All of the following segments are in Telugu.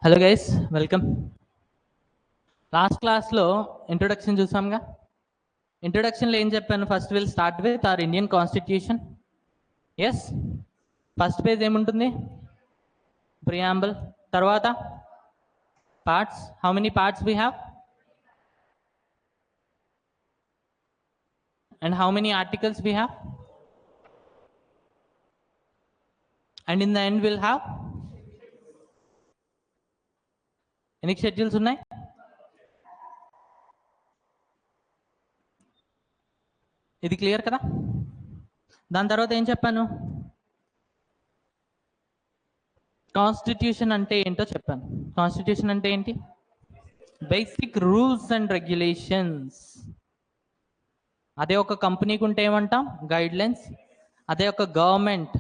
Hello guys, welcome. లాస్ట్ క్లాస్లో ఇంట్రొడక్షన్ చూసాంగా. ఇంట్రొడక్షన్లో ఏం చెప్పాను? First will start with our Indian constitution. Yes, first page ఏముంటుంది? ప్రియాంబుల్. తర్వాత parts. How many parts we have and how many articles we have, and in the end will have ఎన్ని షెడ్యూల్స్ ఉన్నాయి? ఇది క్లియర్ కదా? దాని తర్వాత ఏం చెప్పాను? కాన్స్టిట్యూషన్ అంటే ఏంటో చెప్పాను. కాన్స్టిట్యూషన్ అంటే ఏంటి? Basic rules and regulations. అదే ఒక కంపెనీకి ఉంటే ఏమంటాం? Guide lines. అదే ఒక గవర్నమెంట్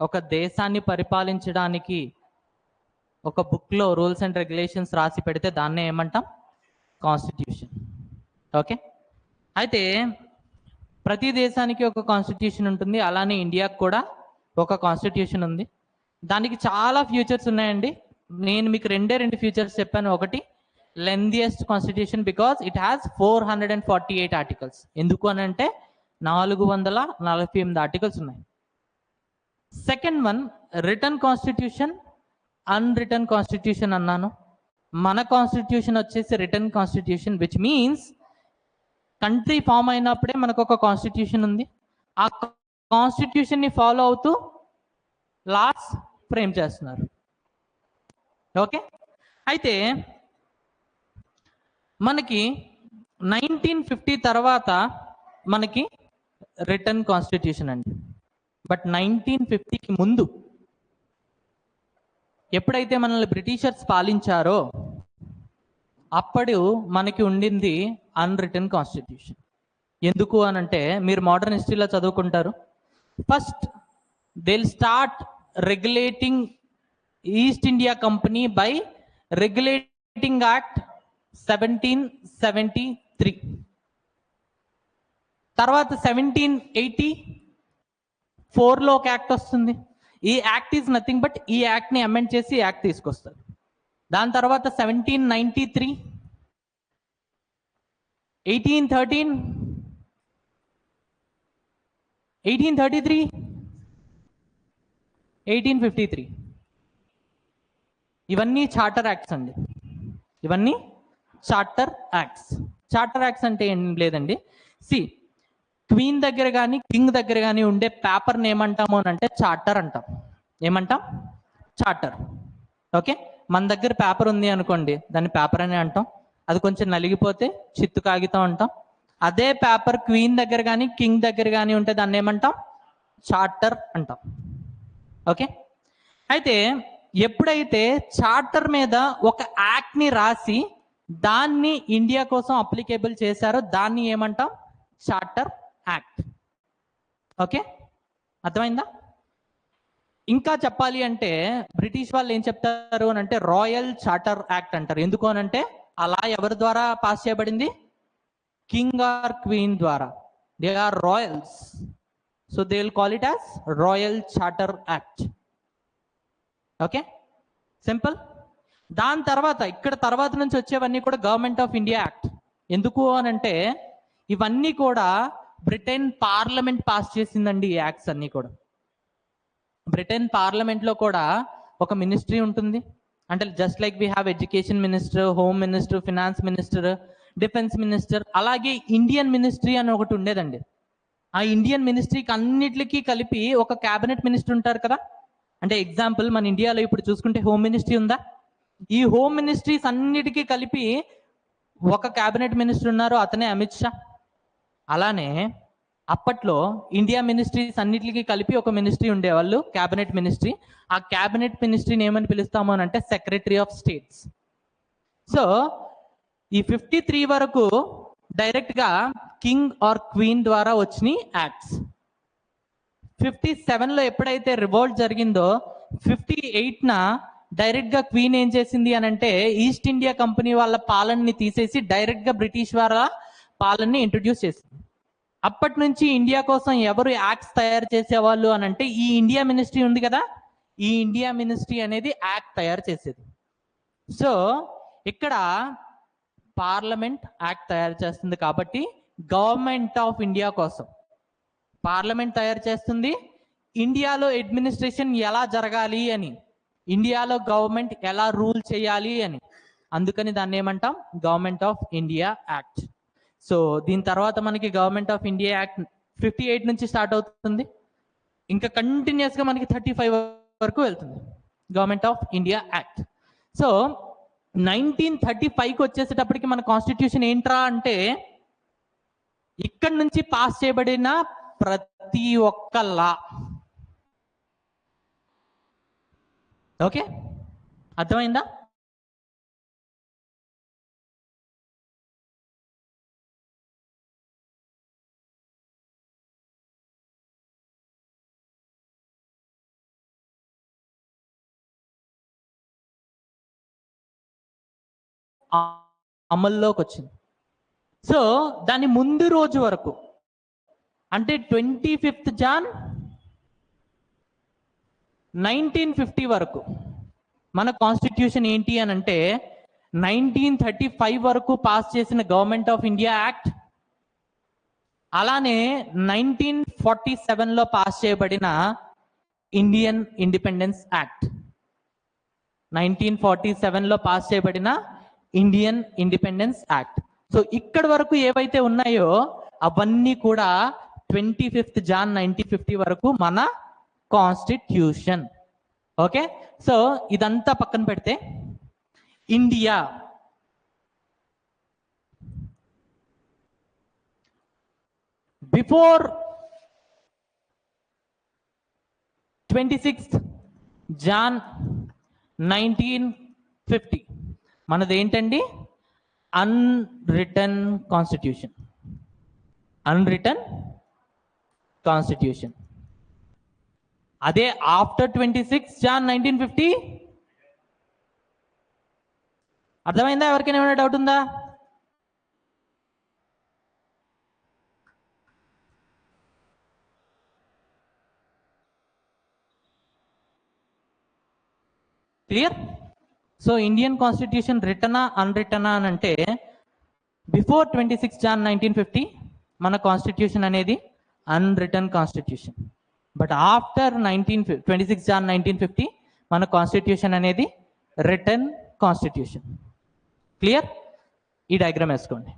ఒక దేశాన్ని పరిపాలించడానికి ఒక బుక్లో రూల్స్ అండ్ రెగ్యులేషన్స్ రాసి పెడితే దాన్నే ఏమంటాం? కాన్స్టిట్యూషన్. ఓకే, అయితే ప్రతి దేశానికి ఒక కాన్స్టిట్యూషన్ ఉంటుంది. అలానే ఇండియాకు కూడా ఒక కాన్స్టిట్యూషన్ ఉంది. దానికి చాలా ఫ్యూచర్స్ ఉన్నాయండి. నేను మీకు రెండు ఫ్యూచర్స్ చెప్పాను. ఒకటి lengthiest constitution because it has 448 articles. ఎందుకు అని అంటే 448 ఆర్టికల్స్ ఉన్నాయి. Second one written constitution, unwritten constitution అన్నాను. మన కాన్స్టిట్యూషన్ వచ్చేసి written constitution, which means country form అయినప్పుడే మనకు ఒక కాన్స్టిట్యూషన్ ఉంది. ఆ కాన్స్టిట్యూషన్ని ఫాలో అవుతూ లాస్ ఫ్రేమ్ చేస్తున్నారు. ఓకే, అయితే మనకి 1950 తర్వాత మనకి రిటర్న్ కాన్స్టిట్యూషన్ అండి. బట్ 1950కి ముందు ఎప్పుడైతే మనల్ని బ్రిటిషర్స్ పాలించారో అప్పుడు మనకి ఉండింది అన్రిటర్న్ కాన్స్టిట్యూషన్. ఎందుకు అని అంటే మీరు మోడర్న్ హిస్టరీలో చదువుకుంటారు. First they start regulating east India company by regulating act 1773. తర్వాత 1784లో ఒక యాక్ట్ వస్తుంది. ఈ యాక్ట్ ఈజ్ నథింగ్ బట్ ఈ యాక్ట్ని అమెండ్ చేసి యాక్ట్ తీసుకొస్తారు. దాని తర్వాత 1793, 1813, 1833, 1853. ఇవన్నీ చార్టర్ యాక్ట్స్ అండి. ఇవన్నీ చార్టర్ యాక్ట్స్. చార్టర్ యాక్ట్స్ అంటే ఏం లేదండి. సి, క్వీన్ దగ్గర కానీ కింగ్ దగ్గర కానీ ఉండే పేపర్ని ఏమంటాము అని అంటే చార్టర్ అంటాం. ఏమంటాం? చార్టర్. ఓకే, మన దగ్గర పేపర్ ఉంది అనుకోండి, దాన్ని పేపర్ అని అంటాం. అది కొంచెం నలిగిపోతే చిత్తు కాగితం అంటాం. అదే పేపర్ క్వీన్ దగ్గర కానీ కింగ్ దగ్గర కానీ ఉంటే దాన్ని ఏమంటాం? చార్టర్ అంటాం. ఓకే, అయితే ఎప్పుడైతే చార్టర్ మీద ఒక యాక్ట్ని రాసి దాన్ని ఇండియా కోసం అప్లికేబుల్ చేశారో దాన్ని ఏమంటాం? Charter act. ఓకే, అర్థమైందా? ఇంకా చెప్పాలి అంటే బ్రిటిష్ వాళ్ళు ఏం చెప్తారు అని అంటే రాయల్ చార్టర్ యాక్ట్ అంటారు. ఎందుకు అని అంటే అలా ఎవరి ద్వారా పాస్ చేయబడింది? కింగ్ ఆర్ క్వీన్ ద్వారా. They are royals, so they will call it as royal charter act. Okay, simple. దాని తర్వాత ఇక్కడ తర్వాత నుంచి వచ్చేవన్నీ కూడా గవర్నమెంట్ ఆఫ్ ఇండియా యాక్ట్. ఎందుకు అని అంటే ఇవన్నీ కూడా బ్రిటన్ పార్లమెంట్ పాస్ చేసిందండి. ఈ యాక్ట్స్ అన్నీ కూడా బ్రిటన్ పార్లమెంట్లో కూడా ఒక మినిస్ట్రీ ఉంటుంది. అంటే just like we have education minister, home minister, finance minister, defence minister, అలాగే ఇండియన్ మినిస్ట్రీ అని ఒకటి ఉండేదండి. ఆ ఇండియన్ మినిస్ట్రీకి అన్నిటికీ కలిపి ఒక క్యాబినెట్ మినిస్టర్ ఉంటారు కదా. అంటే ఎగ్జాంపుల్ మన ఇండియాలో ఇప్పుడు చూసుకుంటే హోమ్ మినిస్ట్రీ ఉందా? ఈ హోమ్ మినిస్ట్రీస్ అన్నిటికీ కలిపి ఒక క్యాబినెట్ మినిస్టర్ ఉన్నారు, అతనే అమిత్ షా. అలానే అప్పట్లో ఇండియా మినిస్ట్రీస్ అన్నిటికీ కలిపి ఒక మినిస్ట్రీ ఉండేవాళ్ళు, క్యాబినెట్ మినిస్ట్రీ. ఆ క్యాబినెట్ మినిస్ట్రీని ఏమని పిలుస్తాము అని అంటే సెక్రటరీ ఆఫ్ స్టేట్స్. సో ఈ 53 వరకు డైరెక్ట్గా కింగ్ ఆర్ క్వీన్ ద్వారా వచ్చినాయి యాక్ట్స్. 57లో ఎప్పుడైతే రివోల్ట్ జరిగిందో 58న డైరెక్ట్గా క్వీన్ ఏం చేసింది అని అంటే ఈస్ట్ ఇండియా కంపెనీ వాళ్ళ పాలనని తీసేసి డైరెక్ట్గా బ్రిటిష్ వాళ్ళ పాలనని ఇంట్రడ్యూస్ చేసింది. అప్పటి నుంచి ఇండియా కోసం ఎవరు యాక్ట్స్ తయారు చేసేవాళ్ళు అని అంటే ఈ ఇండియా మినిస్ట్రీ ఉంది కదా, ఈ ఇండియా మినిస్ట్రీ అనేది యాక్ట్ తయారు చేసేది. సో ఇక్కడ పార్లమెంట్ యాక్ట్ తయారు చేస్తుంది కాబట్టి గవర్నమెంట్ ఆఫ్ ఇండియా కోసం పార్లమెంట్ తయారు చేస్తుంది ఇండియాలో అడ్మినిస్ట్రేషన్ ఎలా జరగాలి అని, ఇండియాలో గవర్నమెంట్ ఎలా రూల్ చేయాలి అని. అందుకని దాన్ని ఏమంటాం? Government of India Act. So దీని తర్వాత మనకి గవర్నమెంట్ ఆఫ్ ఇండియా యాక్ట్ 58 నుంచి స్టార్ట్ అవుతుంది, ఇంకా కంటిన్యూస్గా మనకి 35 వరకు వెళ్తుంది Government of India Act. So 1935కి వచ్చేసేటప్పటికి మన కాన్స్టిట్యూషన్ ఏంట్రా అంటే ఇక్కడి నుంచి పాస్ చేయబడిన ప్రతి ఒక్క లా. ఓకే, అర్థమైందా? అమల్లోకి వచ్చింది. సో దాని ముందు రోజు వరకు అంటే 25th జాన్ 1950 వరకు మన కాన్స్టిట్యూషన్ ఏంటి అని అంటే 1935 వరకు పాస్ చేసిన గవర్నమెంట్ ఆఫ్ ఇండియా యాక్ట్, అలానే 1947లో పాస్ చేయబడిన ఇండియన్ ఇండిపెండెన్స్ యాక్ట్. 1947లో పాస్ చేయబడిన ఇండియన్ ఇండిపెండెన్స్ యాక్ట్. సో ఇక్కడ వరకు ఏవైతే ఉన్నాయో అవన్నీ కూడా 25th జాన్ 1950 వరకు మన కాన్స్టిట్యూషన్. ఓకే, సో ఇదంతా పక్కన పెడితే ఇండియా బిఫోర్ 26th జాన్ 1950 మనది ఏంటండి? అన్రిటన్ కాన్స్టిట్యూషన్. అన్రిటన్ కాన్స్టిట్యూషన్. అదే ఆఫ్టర్ 26 జాన్ 1950 అర్థమైందా? ఎవరికైనా ఏమైనా డౌట్ ఉందా? క్లియర్? సో ఇండియన్ కాన్స్టిట్యూషన్ రిటనా అన్రిటనా అని అంటే బిఫోర్ 26 జాన్ 1950 మన కాన్స్టిట్యూషన్ అనేది అన్రిటన్ కాన్స్టిట్యూషన్. బట్ ఆఫ్టర్ 26 జాన్ 1950 మన కాన్స్టిట్యూషన్ అనేది రిటన్ కాన్స్టిట్యూషన్. క్లియర్? ఈ డయాగ్రామ్ వేసుకోండి.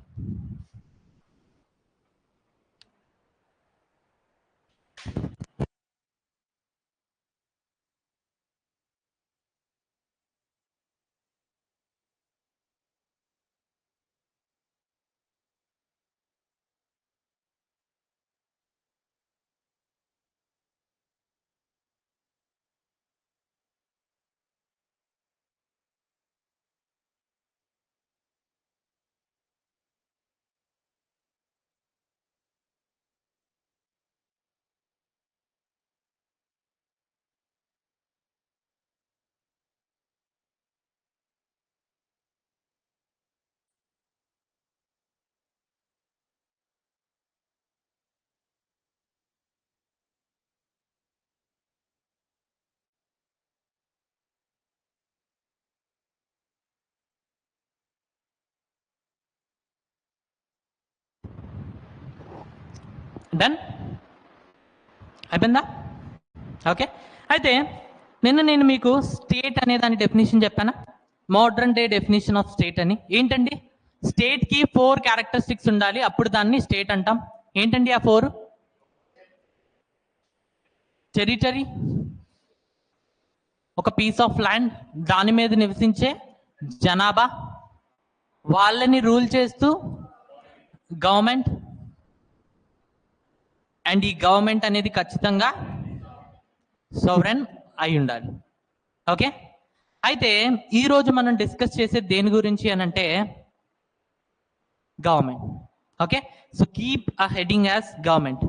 డన్ అయిపోయిందా? ఓకే, అయితే నేను మీకు స్టేట్ అనే దాని డెఫినేషన్ చెప్పానా? Modern day definition of state అని. ఏంటండి? స్టేట్ కి 4 క్యారెక్టరిస్టిక్స్ ఉండాలి, అప్పుడు దాన్ని స్టేట్ అంటాం. ఏంటండి ఆ 4? టెరిటరీ, ఒక పీస్ ఆఫ్ ల్యాండ్, దాని మీద నివసించే జనాభా, వాళ్ళని రూల్ చేస్తూ గవర్నమెంట్, అండ్ ఈ గవర్నమెంట్ అనేది ఖచ్చితంగా సోవరెన్ అయి ఉండాలి. ఓకే, అయితే ఈరోజు మనం డిస్కస్ చేసే దేని గురించి అని అంటే government. Okay, so keep a heading as government.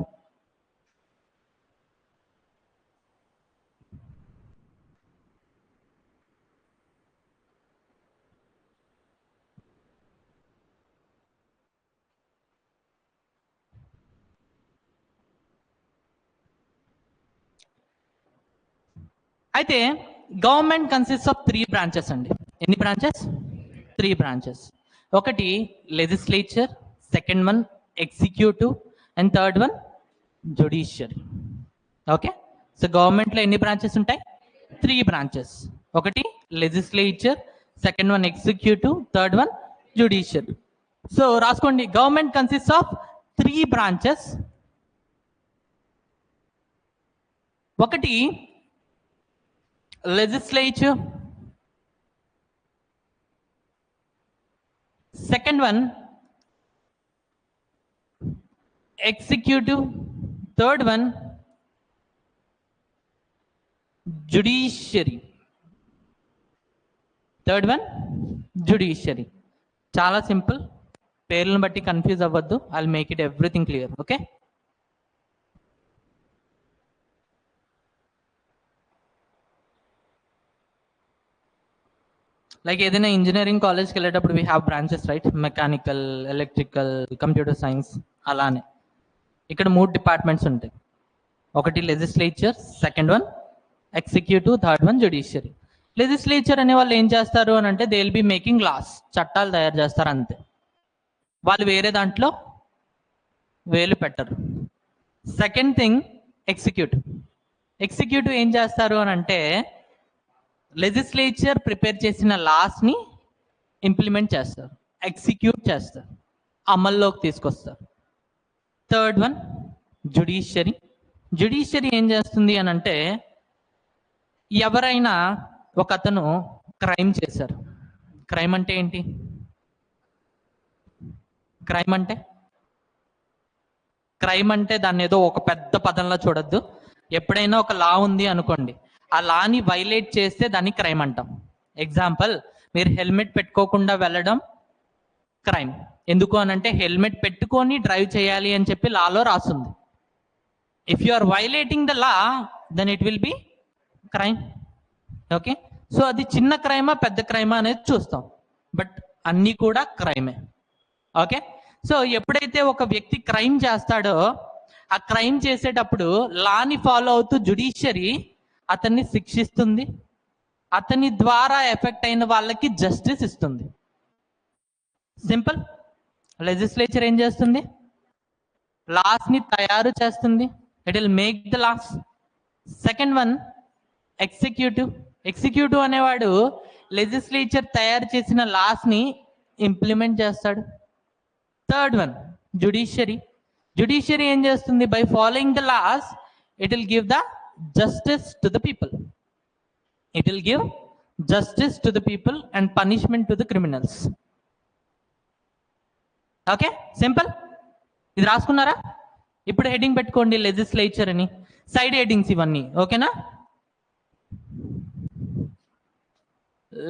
అయితే గవర్నమెంట్ కన్సిస్ట్ ఆఫ్ 3 బ్రాంచెస్ అండి. ఎన్ని బ్రాంచెస్? 3 బ్రాంచెస్. ఒకటి legislature, second one executive, and third one judiciary. Okay, so గవర్నమెంట్లో ఎన్ని బ్రాంచెస్ ఉంటాయి? 3 బ్రాంచెస్. ఒకటి legislature, second one executive, third one judiciary. So రాసుకోండి, గవర్నమెంట్ కన్సిస్ట్ ఆఫ్ 3 బ్రాంచెస్. ఒకటి legislature, second one executive, third one judiciary. చాలా సింపుల్, పేర్లను బట్టి కన్ఫ్యూజ్ అవ్వద్దు. I will make it everything clear. Okay, like ఏదైనా ఇంజనీరింగ్ కాలేజ్కి వెళ్ళేటప్పుడు we have branches, right? Mechanical, electrical, computer science. అలానే ఇక్కడ 3 డిపార్ట్మెంట్స్ ఉంటాయి. ఒకటి legislature, second one executive, third one judiciary. Legislature అనే వాళ్ళు ఏం చేస్తారు అని అంటే they will be making laws, చట్టాలు తయారు చేస్తారు అంతే. వాళ్ళు వేరే దాంట్లో వేలు పెట్టరు. సెకండ్ థింగ్ ఎగ్జిక్యూటివ్ ఏం చేస్తారు అని అంటే లెజిస్లేచర్ ప్రిపేర్ చేసిన లాస్ని ఇంప్లిమెంట్ చేస్తారు, ఎగ్జిక్యూట్ చేస్తారు, అమల్లోకి తీసుకొస్తారు. థర్డ్ వన్ జ్యుడిషియరీ ఏం చేస్తుంది అని అంటే ఎవరైనా ఒక అతను క్రైమ్ చేశారు. క్రైమ్ అంటే ఏంటి? క్రైమ్ అంటే దాన్ని ఏదో ఒక పెద్ద పదంలో చూడొద్దు. ఎప్పుడైనా ఒక లా ఉంది అనుకోండి, ఆ లాని వైలేట్ చేస్తే దాన్ని క్రైమ్ అంటాం. ఎగ్జాంపుల్, మీరు హెల్మెట్ పెట్టుకోకుండా వెళ్ళడం క్రైమ్. ఎందుకు అనంటే హెల్మెట్ పెట్టుకొని డ్రైవ్ చేయాలి అని చెప్పి లాలో రాస్తుంది. If you are violating the law then it will be crime. Okay, so అది చిన్న క్రైమా పెద్ద క్రైమా అనేది చూస్తాం, బట్ అన్నీ కూడా క్రైమే. ఓకే, సో ఎప్పుడైతే ఒక వ్యక్తి క్రైమ్ చేస్తాడో ఆ క్రైమ్ చేసేటప్పుడు లాని ఫాలో అవుతూ జ్యుడిషియరీ అతన్ని శిక్షిస్తుంది, అతని ద్వారా ఎఫెక్ట్ అయిన వాళ్ళకి జస్టిస్ ఇస్తుంది. సింపుల్. లెజిస్లేచర్ ఏం చేస్తుంది? లాస్ ని తయారు చేస్తుంది, it will make the laws. Second one executive అనేవాడు లెజిస్లేచర్ తయారు చేసిన లాస్ ని ఇంప్లిమెంట్ చేస్తాడు. థర్డ్ వన్ జ్యుడిషియరీ ఏం చేస్తుంది? By following the laws it will give the justice to the people and punishment to the criminals. Okay, simple. ఇది రాసుకున్నారా? ఇప్పుడు హెడ్డింగ్ పెట్టుకోండి లెజిస్లేచర్ అని, సైడ్ హెడ్డింగ్స్ ఇవన్నీ. ఓకేనా?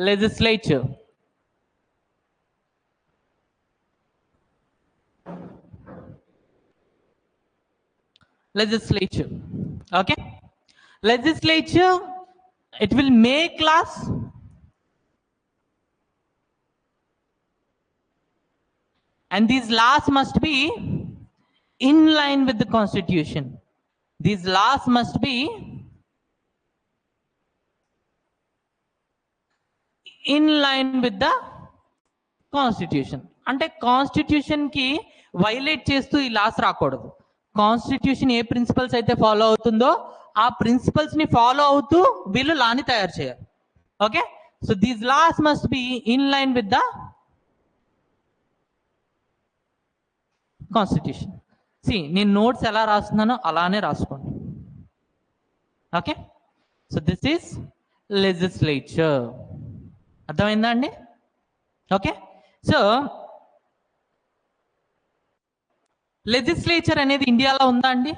Legislature, okay, legislature, it will make laws, and these laws must be in line with the constitution. These laws must be in line with the constitution. అంటే కాన్స్టిట్యూషన్ కి వైలేట్ చేస్తూ ఈ లాస్ రాకూడదు. కాన్స్టిట్యూషన్ ఏ ప్రిన్సిపల్స్ అయితే ఫాలో అవుతుందో ఆ ప్రిన్సిపల్స్ ని ఫాలో అవుతూ వీళ్ళు లాని తయారు చేయాలి. Okay, so these laws must be in line with the constitution. నేను నోట్స్ ఎలా రాస్తున్నానో అలానే రాసుకోండి. Okay, so this is legislature. అర్థమైందా అండి? ఓకే, సో లెజిస్లేచర్ అనేది ఇండియాలో ఉందా అండి?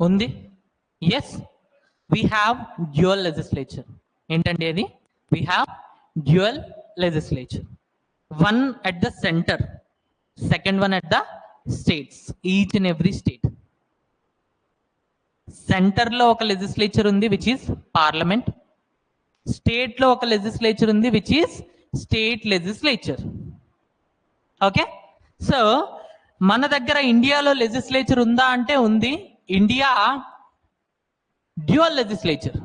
ఉంది. Yes, we have dual legislature. ఏంటండి అది? We have dual legislature. One at the centre, second one at the states, each and every state. Centre లో ఒక లెజిస్లేచర్ ఉంది విచ్ ఈస్ పార్లమెంట్. స్టేట్ లో ఒక లెజిస్లేచర్ ఉంది which is state legislature. Okay, so మన దగ్గర ఇండియాలో లెజిస్లేచర్ ఉందా అంటే ఉంది. India dual legislature.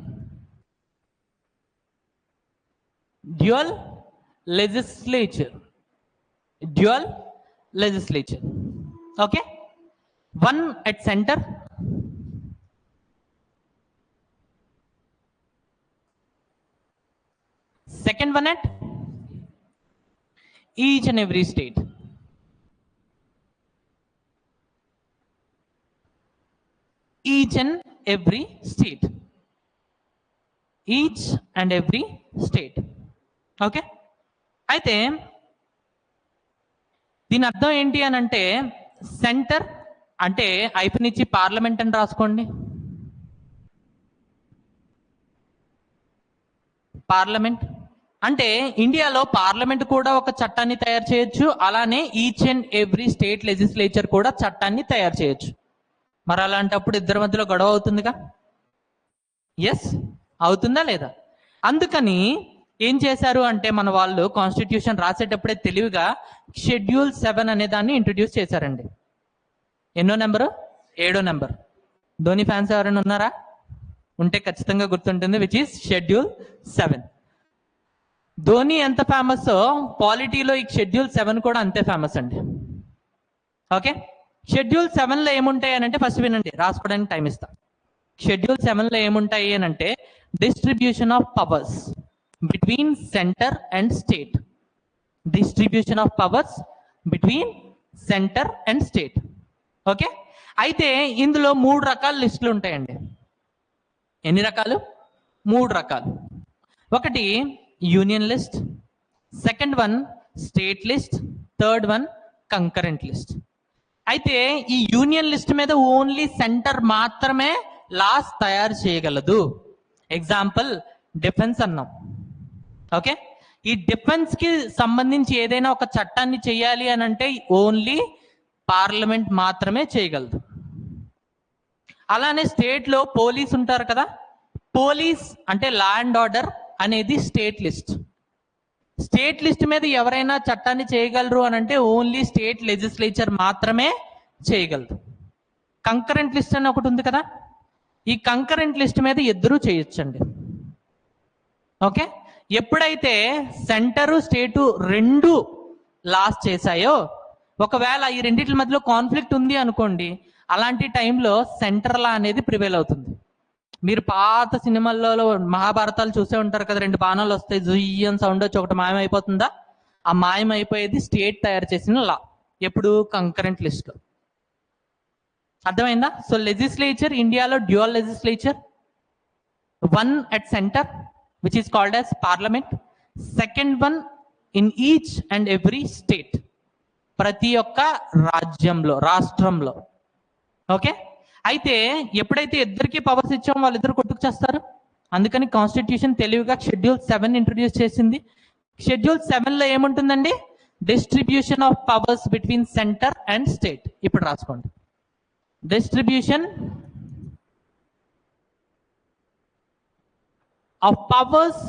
Dual legislature, dual legislature. Okay, one at centre, second one at each and every state. Each and every state. Each and every state. Okay, అయితే దీని అర్థం ఏంటి అని అంటే, సెంటర్ అంటే అయిపోయినిచ్చి పార్లమెంట్ అని రాసుకోండి. పార్లమెంట్ అంటే ఇండియాలో పార్లమెంట్ కూడా ఒక చట్టాన్ని తయారు చేయొచ్చు, అలానే each and every state legislature కూడా చట్టాన్ని తయారు చేయొచ్చు. మరి అలాంటప్పుడు ఇద్దరి మధ్యలో గొడవ అవుతుందిగా. ఎస్, అవుతుందా లేదా? అందుకని ఏం చేశారు అంటే మన వాళ్ళు కాన్స్టిట్యూషన్ రాసేటప్పుడే తెలివిగా షెడ్యూల్ 7 అనే దాన్ని ఇంట్రడ్యూస్ చేశారండి. ఎన్నో నెంబరు? 7వ నెంబర్. ధోని ఫ్యాన్స్ ఎవరైనా ఉన్నారా? ఉంటే ఖచ్చితంగా గుర్తుంటుంది, విచ్ ఈస్ షెడ్యూల్ 7. ధోని ఎంత ఫేమస్, పాలిటీలో ఈ షెడ్యూల్ 7 కూడా అంతే ఫేమస్ అండి. ఓకే, షెడ్యూల్ 7లో ఏముంటాయి అని అంటే, ఫస్ట్ వినండి, రాసుకోవడానికి టైం ఇస్తా. షెడ్యూల్ 7లో ఏముంటాయి అని అంటే, distribution of powers between centre and state. Distribution of powers between centre and state. Okay, అయితే ఇందులో 3 రకాల లిస్టులు ఉంటాయండి. ఎన్ని రకాలు? 3 రకాలు. ఒకటి union list, second one state list, third one concurrent list. అయితే ఈ యూనియన్ లిస్ట్ మీద ఓన్లీ సెంటర్ మాత్రమే లాస్ తయారు చేయగలదు. ఎగ్జాంపుల్ డిఫెన్స్ అన్నాం. ఓకే, ఈ డిఫెన్స్ కి సంబంధించి ఏదైనా ఒక చట్టాన్ని చేయాలి అని అంటే ఓన్లీ పార్లమెంట్ మాత్రమే చేయగలదు. అలానే స్టేట్ లో పోలీస్ ఉంటారు కదా, పోలీస్ అంటే లా అండ్ ఆర్డర్ అనేది స్టేట్ లిస్ట్. స్టేట్ లిస్ట్ మీద ఎవరైనా చట్టాన్ని చేయగలరు అని అంటే ఓన్లీ స్టేట్ లెజిస్లేచర్ మాత్రమే చేయగలరు. కంకరెంట్ లిస్ట్ అని ఒకటి ఉంది కదా, ఈ కంకరెంట్ లిస్ట్ మీద ఇద్దరూ చేయొచ్చండి. ఓకే, ఎప్పుడైతే సెంటరు స్టేటు రెండు లాస్ చేశాయో, ఒకవేళ ఈ రెండింటి మధ్యలో కాన్ఫ్లిక్ట్ ఉంది అనుకోండి, అలాంటి టైంలో సెంటర్ లా అనేది ప్రివేల్ అవుతుంది. మీరు పాత సినిమాల్లో మహాభారతాలు చూసే ఉంటారు కదా, 2 బాణాలు వస్తాయి, జుయ్యన్ సౌండ్ వచ్చి ఒకటి మాయమైపోతుందా? ఆ మాయమైపోయేది స్టేట్ తయారు చేసిన లా. ఎప్పుడు? కంకరెంట్ లిస్ట్ లో. అర్థమైందా? సో లెజిస్లేచర్ ఇండియాలో dual legislature, one at centre which is called as parliament, second one in each and every state, ప్రతి ఒక్క రాజ్యంలో, రాష్ట్రంలో. ఓకే, అయితే ఎప్పుడైతే ఇద్దరికి పవర్స్ ఇచ్చామో వాళ్ళిద్దరు కొట్టుకు చేస్తారు. అందుకని కాన్స్టిట్యూషన్ తెలివిగా షెడ్యూల్ 7 ఇంట్రొడ్యూస్ చేసింది. షెడ్యూల్ 7లో ఏముంటుందండి? Distribution of powers between centre and state. ఇప్పుడు రాసుకోండి, distribution of powers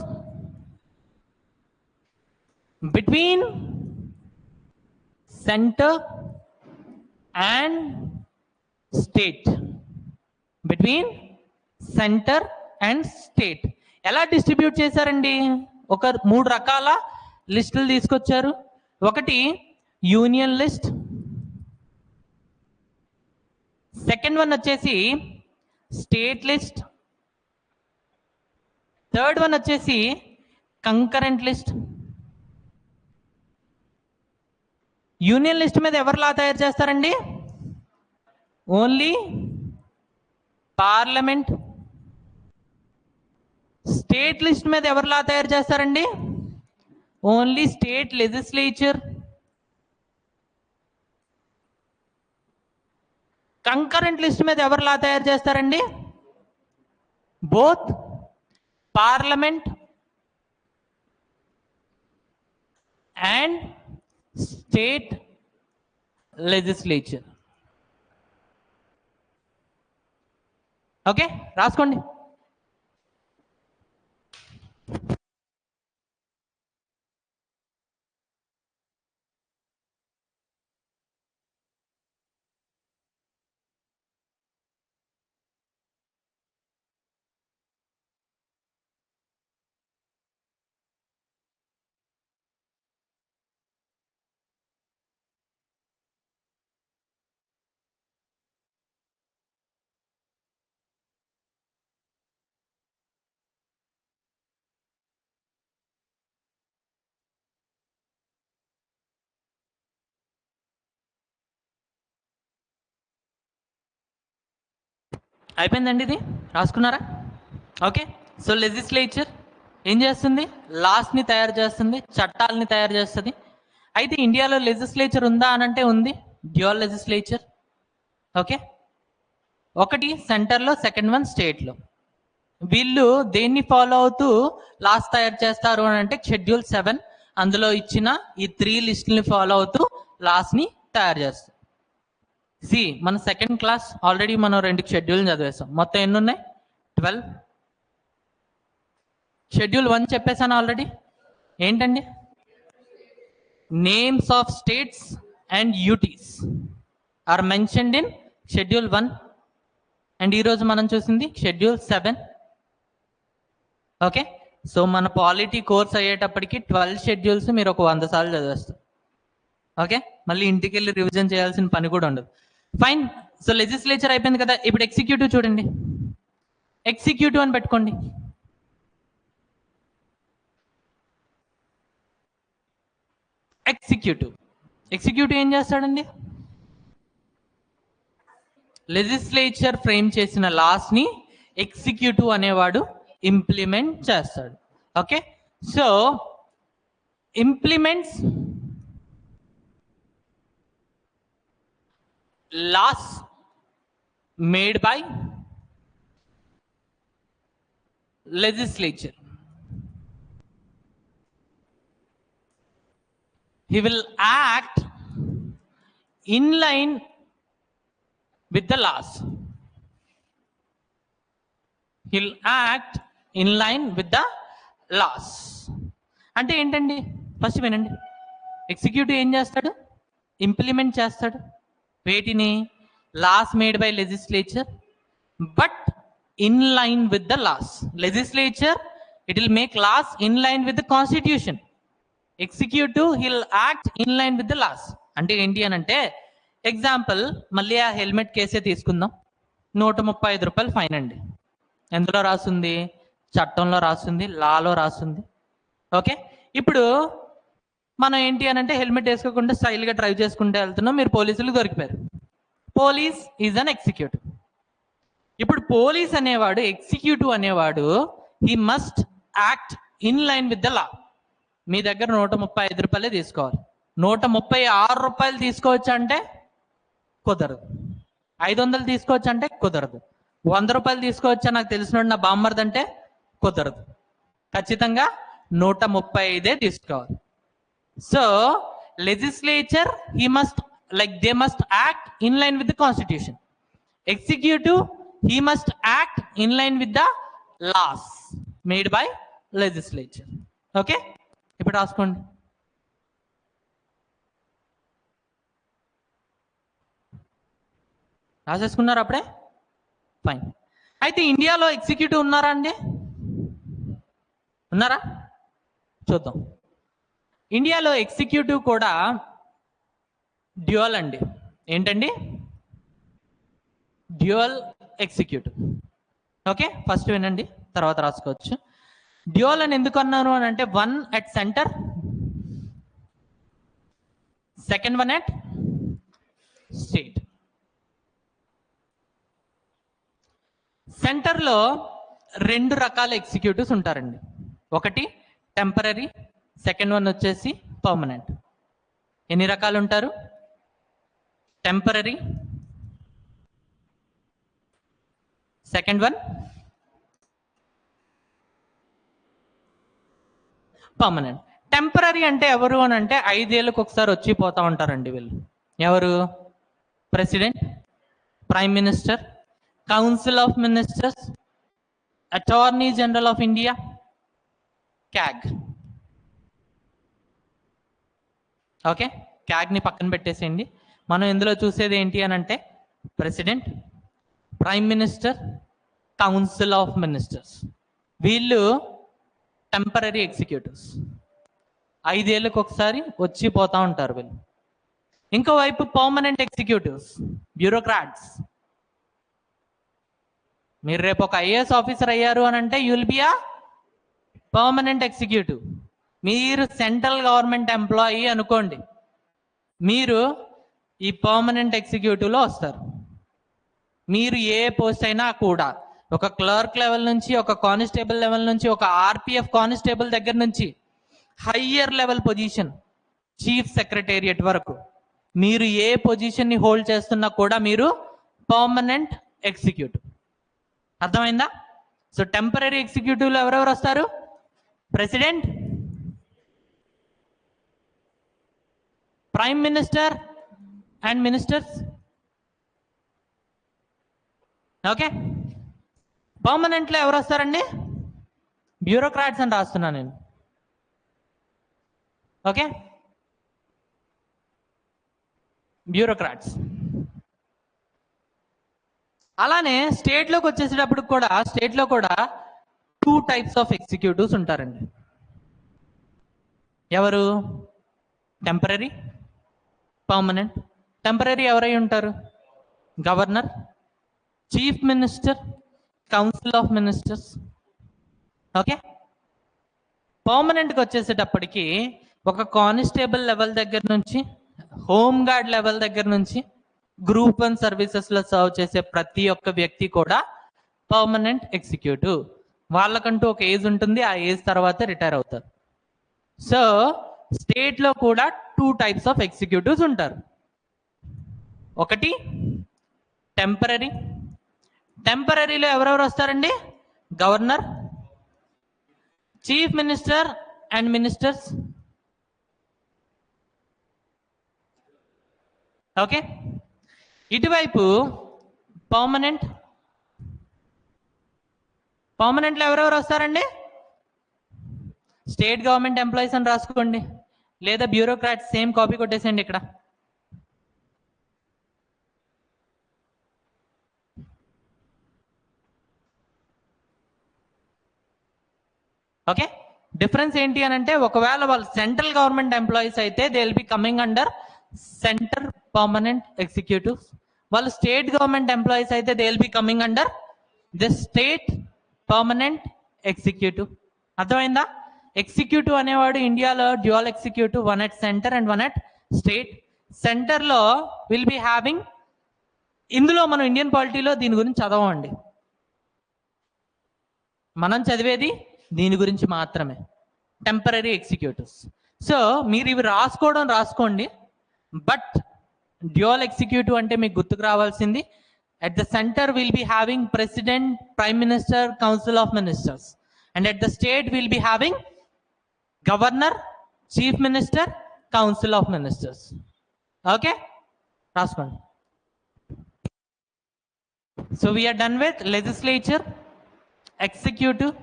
between centre and state. Between centre and state ఎలా డిస్ట్రిబ్యూట్ చేశారండి? ఒక 3 రకాల లిస్టులు తీసుకొచ్చారు. ఒకటి యూనియన్ లిస్ట్, సెకండ్ వన్ వచ్చేసి స్టేట్ లిస్ట్, థర్డ్ వన్ వచ్చేసి కంకరెంట్ లిస్ట్. యూనియన్ లిస్ట్ మీద ఎవరు లా తయారు చేస్తారండి? Only parliament. స్టేట్ లిస్ట్ మీద ఎవరు లా తయారు చేస్తారండి? Only state legislature. Concurrent list మీద ఎవరు లా తయారు చేస్తారండి? Both parliament and state legislature. Okay, రాసుకోండి. అయిపోయిందండి, ఇది రాసుకున్నారా? ఓకే. సో లెజిస్లేచర్ ఏం చేస్తుంది? లాస్ని తయారు చేస్తుంది, చట్టాలని తయారు చేస్తుంది. అయితే ఇండియాలో లెజిస్లేచర్ ఉందా అని అంటే ఉంది, డ్యూయల్ లెజిస్లేచర్. ఓకే, ఒకటి సెంటర్లో, సెకండ్ వన్ స్టేట్లో. వీళ్ళు దేన్ని ఫాలో అవుతూ లాస్ తయారు చేస్తారు అని అంటే షెడ్యూల్ 7 అందులో ఇచ్చిన ఈ 3 లిస్టుల్ని ఫాలో అవుతూ లాస్ని తయారు చేస్తారు. మన సెకండ్ క్లాస్ ఆల్రెడీ మనం 2 షెడ్యూల్ చదివేస్తాం. మొత్తం ఎన్ని ఉన్నాయి? 12. షెడ్యూల్ 1 చెప్పేసాను ఆల్రెడీ. ఏంటండి? Names of states and UTs are mentioned in schedule 1. And ఈరోజు మనం చూసింది షెడ్యూల్ 7. ఓకే, సో మన పాలిటీ కోర్స్ అయ్యేటప్పటికి 12 షెడ్యూల్స్ మీరు ఒక 100 సార్లు చదివేస్తారు. ఓకే, మళ్ళీ ఇంటికి వెళ్ళి రివిజన్ చేయాల్సిన పని కూడా ఉండదు. ఫైన్. సో లెజిస్లేచర్ అయిపోయింది కదా, ఇప్పుడు ఎగ్జిక్యూటివ్ చూడండి. ఎగ్జిక్యూటివ్ అని పెట్టుకోండి. ఎగ్జిక్యూటివ్ ఏం చేస్తాడండి? లెజిస్లేచర్ ఫ్రేమ్ చేసిన లాస్ ని ఎగ్జిక్యూటివ్ అనేవాడు ఇంప్లిమెంట్ చేస్తాడు. Okay, so implements laws made by legislature. He will act in line with the laws. He'll act in line with the laws. అంటే ఏంటండి? ఫస్ట్ వినండి. ఎగ్జిక్యూటివ్ ఏం చేస్తాడు? ఇంప్లిమెంట్ చేస్తాడు. వేటిని? Laws made by legislature, but in line with the laws. Legislature, it will make laws in line with the constitution. Executive, he'll act in line with the laws. అంటే ఏంటి అని అంటే, ఎగ్జాంపుల్ మళ్ళీ ఆ హెల్మెట్ కేసే తీసుకుందాం. 135 రూపాయలు ఫైన్ అండి. ఎందులో రాస్తుంది? చట్టంలో రాస్తుంది, లాలో రాస్తుంది. ఓకే, ఇప్పుడు మనం ఏంటి అని అంటే హెల్మెట్ వేసుకోకుండా స్టైల్గా డ్రైవ్ చేసుకుంటూ వెళ్తున్నాం, మీరు పోలీసులు దొరికిపోయారు. Police is an executive. ఇప్పుడు పోలీస్ అనేవాడు, ఎగ్జిక్యూటివ్ అనేవాడు, he must act in line with the law. మీ దగ్గర 135 రూపాయలే తీసుకోవాలి. 136 రూపాయలు తీసుకోవచ్చు అంటే కుదరదు. 500 తీసుకోవచ్చు అంటే కుదరదు. 100 రూపాయలు తీసుకోవచ్చా నాకు తెలిసినోడు నా బామ్మర్ది అంటే కుదరదు. ఖచ్చితంగా 135 తీసుకోవాలి. So legislature he must they must act in line with the constitution. Executive, he must act in line with the laws made by legislature. Okay, ఇప్పుడు రాసుకోండి. రాసేసుకున్నారు అప్పుడే? ఫైన్. అయితే ఇండియాలో ఎగ్జిక్యూటివ్ ఉన్నారా అండి? ఉన్నారా? చూద్దాం. ఇండియాలో ఎగ్జిక్యూటివ్ కూడా డ్యూయల్ అండి. ఏంటండి? Dual executive. ఓకే, ఫస్ట్ వినండి, తర్వాత రాసుకోవచ్చు. డ్యూయల్ అని ఎందుకు అన్నాను అని అంటే, 1 at centre, second 1 at state. సెంటర్లో 2 రకాల ఎగ్జిక్యూటివ్స్ ఉంటారండి. ఒకటి టెంపరరీ, సెకండ్ వన్ వచ్చేసి పర్మనెంట్. ఎన్ని రకాలు ఉంటారు? Temporary, second one permanent. Temporary అంటే ఎవరు అని అంటే 5 ఏళ్ళకి ఒకసారి వచ్చి పోతా ఉంటారండి వీళ్ళు. ఎవరు? President, prime minister, council of ministers, attorney general of India, CAG. Okay, క్యాగ్ని పక్కన పెట్టేసేయండి. మనం ఇందులో చూసేది ఏంటి అని అంటే president, prime minister, council of ministers. వీళ్ళు టెంపరరీ ఎగ్జిక్యూటివ్స్. 5 ఏళ్ళకి ఒకసారి వచ్చి పోతా ఉంటారు వీళ్ళు. ఇంకోవైపు పర్మనెంట్ ఎగ్జిక్యూటివ్స్, బ్యూరోక్రాట్స్. మీరు రేపు ఒక ఐఏఎస్ ఆఫీసర్ అయ్యారు అని అంటే you will be a permanent executive. మీరు సెంట్రల్ గవర్నమెంట్ ఎంప్లాయీ అనుకోండి, మీరు ఈ పర్మనెంట్ ఎగ్జిక్యూటివ్లో వస్తారు. మీరు ఏ పోస్ట్ అయినా కూడా ఒక క్లర్క్ లెవెల్ నుంచి, ఒక కానిస్టేబుల్ లెవెల్ నుంచి, ఒక ఆర్పిఎఫ్ కానిస్టేబుల్ దగ్గర నుంచి higher level position chief secretariat వరకు మీరు ఏ పొజిషన్ని హోల్డ్ చేస్తున్నా కూడా మీరు పర్మనెంట్ ఎగ్జిక్యూటివ్. అర్థమైందా? సో టెంపరీ ఎగ్జిక్యూటివ్లో ఎవరెవరు వస్తారు? President, prime minister and ministers. Okay, పర్మనెంట్లో ఎవరు వస్తారండి? బ్యూరోక్రాట్స్ అని రాస్తున్నాను నేను. Okay, bureaucrats. అలానే స్టేట్లోకి వచ్చేసేటప్పుడు కూడా స్టేట్లో కూడా 2 టైప్స్ ఆఫ్ ఎగ్జిక్యూటివ్స్ ఉంటారండి. ఎవరు? Temporary, permanent. టెంపరీ ఎవరై ఉంటారు? Governor, chief minister, council of ministers. Okay, పర్మనెంట్కి వచ్చేసేటప్పటికి ఒక కానిస్టేబుల్ లెవెల్ దగ్గర నుంచి, హోమ్ గార్డ్ లెవెల్ దగ్గర నుంచి, గ్రూప్ 1 సర్వీసెస్లో సర్వ్ చేసే ప్రతి ఒక్క వ్యక్తి కూడా పర్మనెంట్ ఎగ్జిక్యూటివ్. వాళ్ళకంటూ ఒక ఏజ్ ఉంటుంది, ఆ ఏజ్ తర్వాత రిటైర్ అవుతారు. సో స్టేట్లో కూడా 2 టైప్స్ ఆఫ్ ఎగ్జిక్యూటివ్స్ ఉంటారు. ఒకటి టెంపరీ. టెంపరీలో ఎవరెవరు వస్తారండి? Governor, chief minister and ministers. Okay, ఇటువైపు పర్మనెంట్. పర్మనెంట్లో ఎవరెవరు వస్తారండి? స్టేట్ గవర్నమెంట్ ఎంప్లాయీస్ అని రాసుకోండి, లేదా బ్యూరోక్రాట్స్, సేమ్ కాపీ కొట్టేసేయండి ఇక్కడ. ఓకే, డిఫరెన్స్ ఏంటి అని అంటే, ఒకవేళ వాళ్ళు సెంట్రల్ గవర్నమెంట్ ఎంప్లాయీస్ అయితే they will be coming under centre permanent executives. వాళ్ళు స్టేట్ గవర్నమెంట్ ఎంప్లాయీస్ అయితే they will be coming under the state permanent executive. అర్థమైందా? ఎగ్జిక్యూటివ్ అనేవాడు ఇండియాలో dual executive, one at centre and one at state. సెంటర్లో విల్ బి హ్యావింగ్, ఇందులో మనం ఇండియన్ పాలిటీలో దీని గురించి చదవండి, మనం చదివేది దీని గురించి మాత్రమే, టెంపరీ ఎగ్జిక్యూటివ్స్. సో మీరు ఇవి రాసుకోండి. బట్ డ్యూయల్ ఎగ్జిక్యూటివ్ అంటే మీకు గుర్తుకు రావాల్సింది, at the center we'll be having president, prime minister, council of ministers, and at the state we'll be having governor, chief minister, council of ministers. Okay, రాసుకోండి. So we are done with legislature, executive.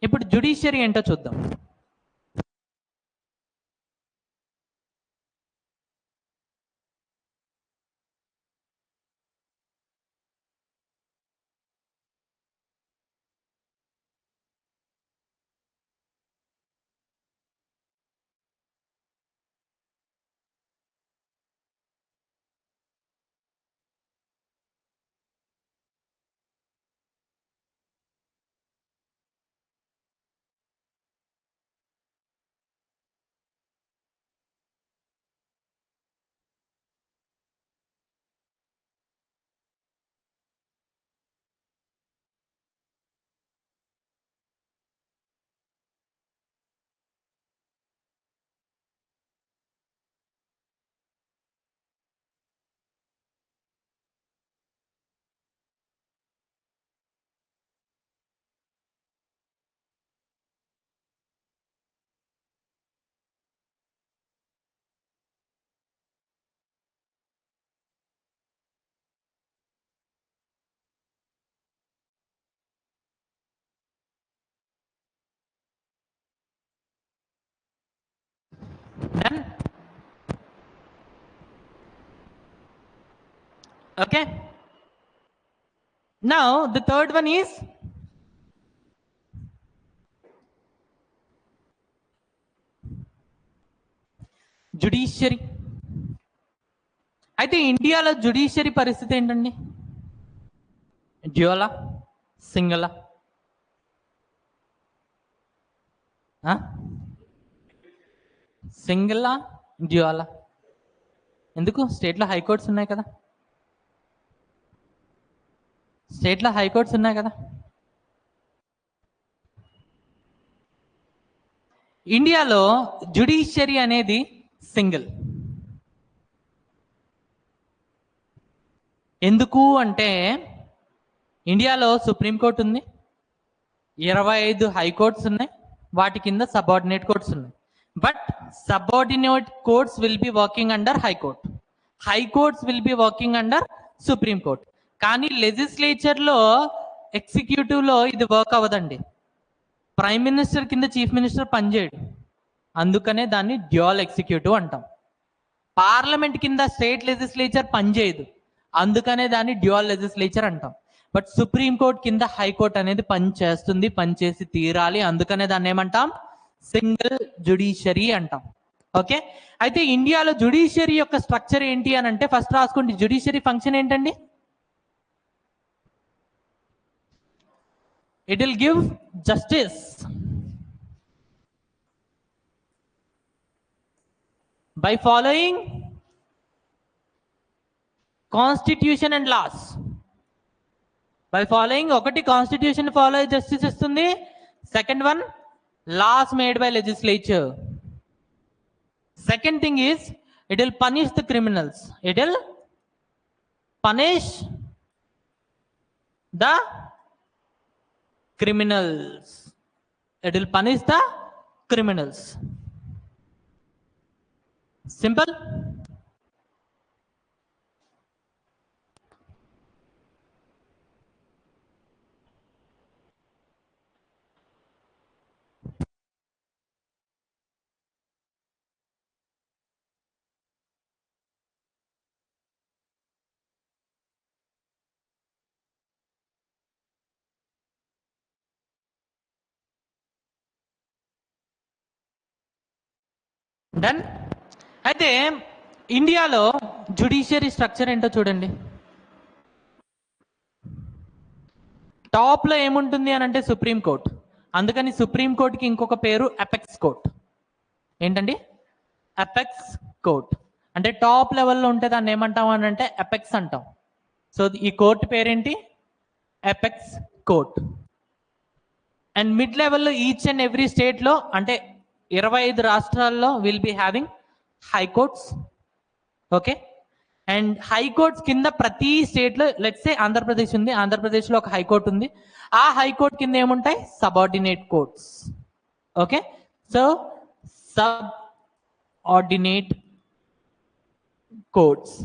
ఇప్పుడు జుడిషియరీ ఏంటో చూద్దాం. Done? Okay, now the third one is judiciary. అయితే ఇండియాలో జుడిషియరీ పరిస్థితి ఏంటండి? డ్యూయలా, సింగిలా? సింగిలా, డ్యూయలా? ఎందుకు? స్టేట్లో హైకోర్ట్స్ ఉన్నాయి కదా. స్టేట్లో హైకోర్ట్స్ ఉన్నాయి కదా. ఇండియాలో జ్యుడిషియరీ అనేది సింగిల్. ఎందుకు అంటే ఇండియాలో సుప్రీంకోర్టు ఉంది, 25 హైకోర్ట్స్ ఉన్నాయి, వాటి కింద సబార్డినేట్ కోర్ట్స్ ఉన్నాయి. But subordinate courts will be working under high court, high courts will be working under Supreme Court. కానీ లెజిస్లేచర్లో, ఎగ్జిక్యూటివ్లో ఇది వర్క్ అవ్వదండి. ప్రైమ్ మినిస్టర్ కింద చీఫ్ మినిస్టర్ పనిచేయడు, అందుకనే దాన్ని డ్యూయల్ ఎగ్జిక్యూటివ్ అంటాం. పార్లమెంట్ కింద స్టేట్ లెజిస్లేచర్ పనిచేయదు, అందుకనే దాన్ని డ్యూయల్ లెజిస్లేచర్ అంటాం. బట్ సుప్రీంకోర్టు కింద హైకోర్టు అనేది పనిచేస్తుంది, పనిచేసి తీరాలి, అందుకనే దాన్ని ఏమంటాం? సింగిల్ జ్యుడిషియరీ అంటాం. ఓకే, అయితే ఇండియాలో జ్యుడిషియరీ యొక్క స్ట్రక్చర్ ఏంటి అని అంటే ఫస్ట్ రాసుకోండి. జ్యుడిషియరీ ఫంక్షన్ ఏంటండి? It will give justice by following constitution and laws. By following ఒకటి కాన్స్టిట్యూషన్ ఫాలో అయ్యి జస్టిస్ ఇస్తుంది, second one laws made by legislature. Second thing is it will punish the criminals, it will punish the criminals, it will punish the criminals. Simple. Done. అయితే ఇండియాలో జ్యుడిషియరీ స్ట్రక్చర్ ఏంటో చూడండి. టాప్లో ఏముంటుంది అని అంటే సుప్రీంకోర్టు, అందుకని సుప్రీంకోర్టుకి ఇంకొక పేరు అపెక్స్ కోర్ట్. ఏంటండి? Apex court. అంటే టాప్ లెవెల్లో ఉంటే దాన్ని ఏమంటాం అని అంటే అపెక్స్ అంటాం. సో ఈ కోర్టు పేరేంటి? Apex court. అండ్ మిడ్ లెవెల్లో ఈచ్ అండ్ ఎవ్రీ స్టేట్లో, అంటే 25 రాష్ట్రాల్లో will be having high courts. Okay, and high courts కింద ప్రతి స్టేట్లో, లెట్స్ సే ఆంధ్రప్రదేశ్ ఉంది, ఆంధ్రప్రదేశ్లో ఒక హైకోర్టు ఉంది, ఆ హైకోర్టు కింద ఏముంటాయి? Subordinate courts. Okay, so sub ordinate courts.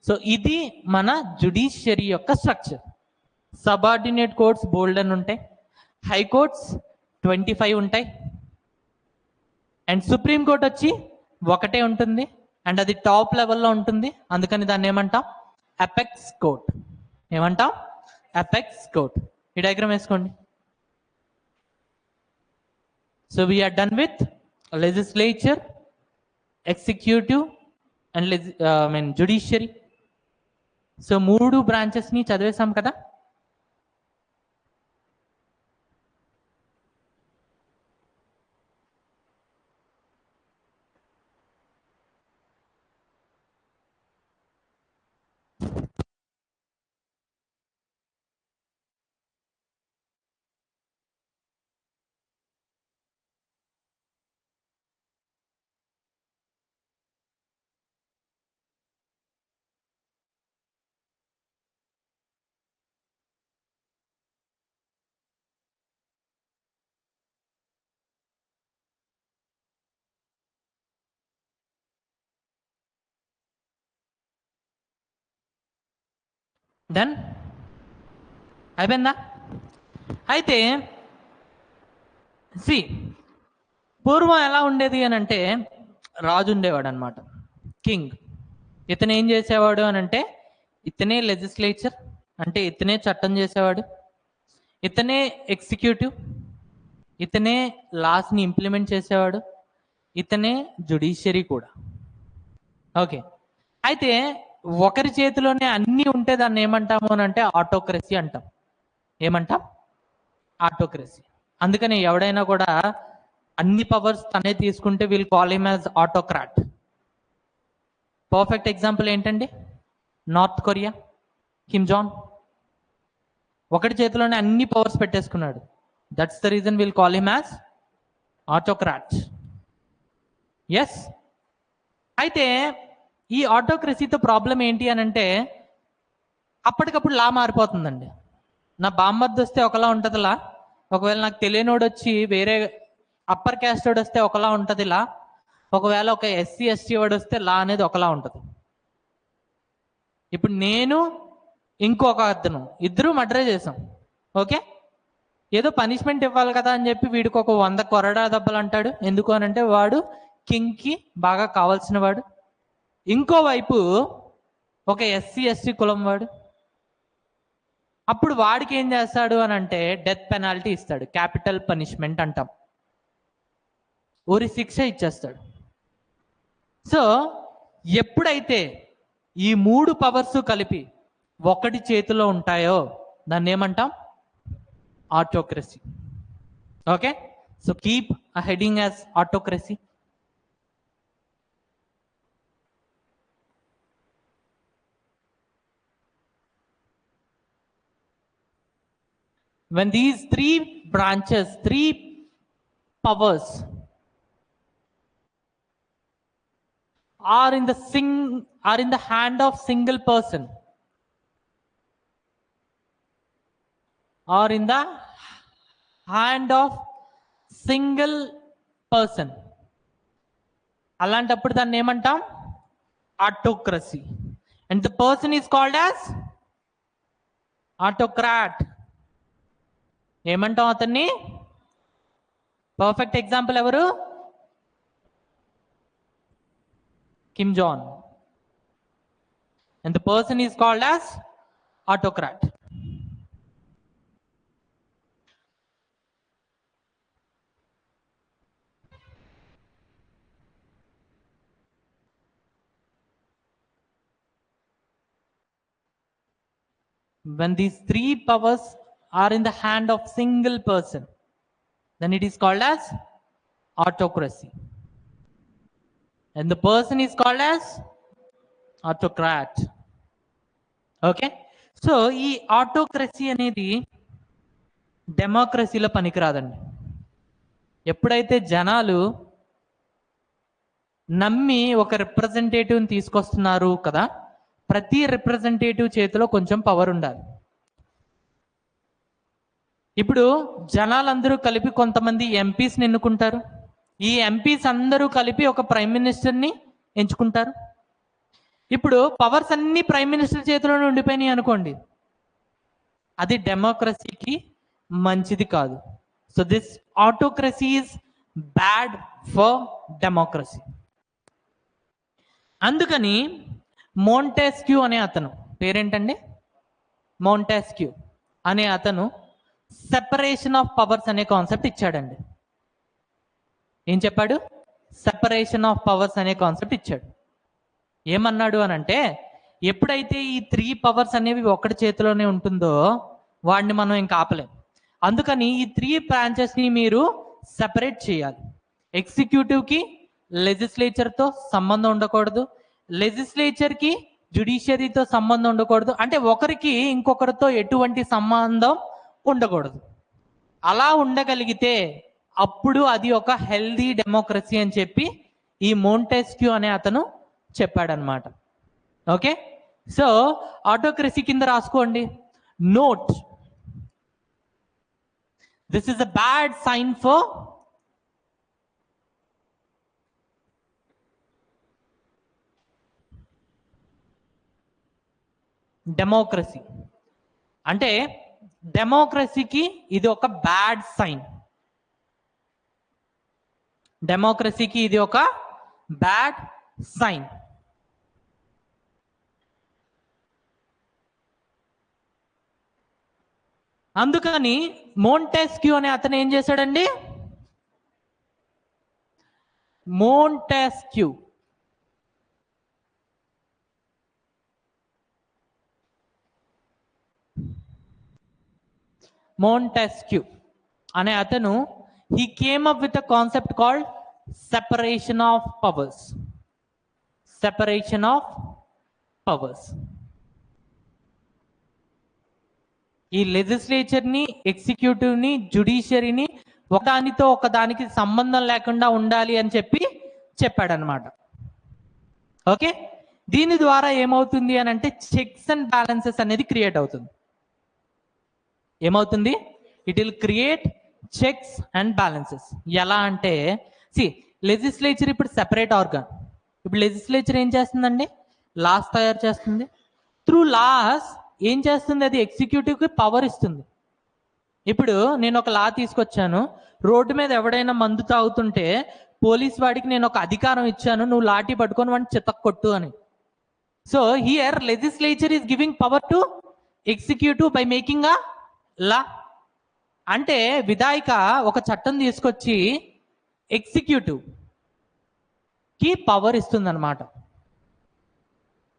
So ఇది మన జ్యుడిషియరీ యొక్క స్ట్రక్చర్. సబార్డినేట్ కోర్ట్స్ బోల్డ్ అని ఉంటాయి, హైకోర్ట్స్ 25 ఉంటాయి, అండ్ సుప్రీంకోర్టు వచ్చి ఒకటే ఉంటుంది, అండ్ అది టాప్ లెవెల్లో ఉంటుంది, అందుకని దాన్ని ఏమంటాం? Apex court. ఏమంటాం? Apex court. ఈ డయాగ్రామ్ వేసుకోండి. So we are done with legislature, executive and judiciary. So 3 బ్రాంచెస్ని చదివేశాం కదా. డన్ అయిపోయిందా? అయితే సి పూర్వం ఎలా ఉండేది అని అంటే రాజు ఉండేవాడు అనమాట, కింగ్. ఇతను ఏం చేసేవాడు అని అంటే ఇతనే లెజిస్లేచర్, అంటే ఇతనే చట్టం చేసేవాడు, ఇతనే ఎగ్జిక్యూటివ్, ఇతనే లాస్ని ఇంప్లిమెంట్ చేసేవాడు, ఇతనే జ్యుడిషియరీ కూడా. ఓకే, అయితే ఒకరి చేతిలోనే అన్నీ ఉంటే దాన్ని ఏమంటాము అని అంటే ఆటోక్రసీ అంటాం. ఏమంటాం? ఆటోక్రసీ. అందుకని ఎవడైనా కూడా అన్ని పవర్స్ తనే తీసుకుంటే we'll call him as autocrat. Perfect example ఏంటండి? North Korea, Kim Jong. ఒకటి చేతిలోనే అన్ని పవర్స్ పెట్టేసుకున్నాడు. That's the reason we'll call him as autocrat. Yes. అయితే ఈ ఆటోక్రసీతో ప్రాబ్లం ఏంటి అని అంటే అప్పటికప్పుడు లా మారిపోతుందండి. నా బామ్మర్ది వస్తే ఒకలా ఉంటుంది లా, ఒకవేళ నాకు తెలియనోడు వచ్చి వేరే అప్పర్ క్యాస్ట్ వాడు వస్తే ఒకలా ఉంటుంది లా, ఒకవేళ ఒక ఎస్సీ ఎస్టీ వాడు వస్తే లా అనేది ఒకలా ఉంటుంది. ఇప్పుడు నేను ఇంకొక అతను ఇద్దరు మర్డర్ చేసాం, ఓకే, ఏదో పనిష్మెంట్ ఇవ్వాలి కదా అని చెప్పి వీడికి ఒక 100 కొరడా దెబ్బలు అంటాడు. ఎందుకు అని అంటే వాడు కింగ్కి బాగా కావాల్సిన వాడు. ఇంకోవైపు ఒక ఎస్సీ ఎస్టీ కులం వాడు. అప్పుడు వాడికి ఏం చేస్తాడు అని అంటే డెత్ పెనాల్టీ ఇస్తాడు, క్యాపిటల్ పనిష్మెంట్ అంటాం, ఊరి శిక్ష ఇచ్చేస్తాడు. సో ఎప్పుడైతే ఈ 3 పవర్స్ కలిపి ఒకటి చేతిలో ఉంటాయో దాన్ని ఏమంటాం? Autocracy. Okay, so keep a heading as autocracy. When these 3 branches, 3 powers are in the hand of single person, or in the hand of single person, అలాంటప్పుడు దాన్ని ఏమంటాం? Autocracy. And the person is called as autocrat. ఏమంటాం అతన్ని? పర్ఫెక్ట్ ఎగ్జాంపుల్ ఎవరు? Kim Jong. And the person is called as autocrat. When these 3 powers are in the hand of single person, then it is called as autocracy. And the person is called as autocrat. Okay, so ఈ ఆటోక్రసీ అనేది డెమోక్రసీలో పనికిరాదండి. ఎప్పుడైతే జనాలు నమ్మి ఒక రిప్రజెంటేటివ్ని తీసుకొస్తున్నారు కదా, ప్రతి రిప్రజెంటేటివ్ చేతిలో కొంచెం పవర్ ఉండాలి. ఇప్పుడు జనాలందరూ కలిపి కొంతమంది ఎంపీస్ని ఎన్నుకుంటారు. ఈ ఎంపీస్ అందరూ కలిపి ఒక ప్రైమ్ మినిస్టర్ని ఎంచుకుంటారు. ఇప్పుడు పవర్స్ అన్ని ప్రైమ్ మినిస్టర్ చేతిలోనే ఉండిపోయినాయి అనుకోండి, అది డెమోక్రసీకి మంచిది కాదు. So this autocracy is bad for democracy. అందుకని మోంటెస్క్యూ అనే అతను, పేరేంటండి? మోంటెస్క్యూ అనే అతను సెపరేషన్ ఆఫ్ పవర్స్ అనే కాన్సెప్ట్ ఇచ్చాడండి. ఏం చెప్పాడు? సెపరేషన్ ఆఫ్ పవర్స్ అనే కాన్సెప్ట్ ఇచ్చాడు. ఏమన్నాడు అని అంటే, ఎప్పుడైతే ఈ 3 పవర్స్ అనేవి ఒకటి చేతిలోనే ఉంటుందో వాడిని మనం ఇంకా ఆపలేం. అందుకని ఈ 3 బ్రాంచెస్ని మీరు సెపరేట్ చేయాలి. ఎగ్జిక్యూటివ్కి లెజిస్లేచర్తో సంబంధం ఉండకూడదు, లెజిస్లేచర్కి జ్యుడిషియరీతో సంబంధం ఉండకూడదు, అంటే ఒకరికి ఇంకొకరితో ఎటువంటి సంబంధం ఉండకూడదు. అలా ఉండగలిగితే అప్పుడు అది ఒక హెల్దీ డెమోక్రసీ అని చెప్పి ఈ మోంటెస్క్యూ అనే అతను చెప్పాడనమాట. ఓకే, సో ఆటోక్రసీ కింద రాసుకోండి. Note, this is a bad sign for democracy. అంటే డెమోక్రసీకి ఇది ఒక బ్యాడ్ సైన్. డెమోక్రసీకి ఇది ఒక బ్యాడ్ సైన్. అందుకని మోంటెస్క్యూ అనే అతను ఏం చేశాడండి? మోంటెస్క్యూ అనే అతను he came up with a concept called separation of powers. Separation of powers. ఈ లెజిస్లేచర్ని, ఎగ్జిక్యూటివ్ని, జుడిషియరీని ఒకదానితో ఒకదానికి సంబంధం లేకుండా ఉండాలి అని చెప్పాడనమాట. ఓకే, దీని ద్వారా ఏమవుతుంది అని అంటే చెక్స్ అండ్ బ్యాలెన్సెస్ అనేది క్రియేట్ అవుతుంది. ఏమవుతుంది? It will create checks and balances. ఎలా అంటే లెజిస్లేచర్ ఇప్పుడు సెపరేట్ ఆర్గాన్. ఇప్పుడు లెజిస్లేచర్ ఏం చేస్తుందండి? లాస్ తయారు చేస్తుంది. త్రూ లాస్ ఏం చేస్తుంది? అది ఎగ్జిక్యూటివ్కి పవర్ ఇస్తుంది. ఇప్పుడు నేను ఒక లా తీసుకొచ్చాను, రోడ్డు మీద ఎవడైనా మందు తాగుతుంటే పోలీస్ వాడికి నేను ఒక అధికారం ఇచ్చాను, నువ్వు లాఠీ పట్టుకొని వాడిని చితక్కొట్టు అని. So here legislature is giving power to executive by making a law. అంటే విధాయిక ఒక చట్టం తీసుకొచ్చి ఎగ్జిక్యూటివ్ కి పవర్ ఇస్తుంది అనమాట.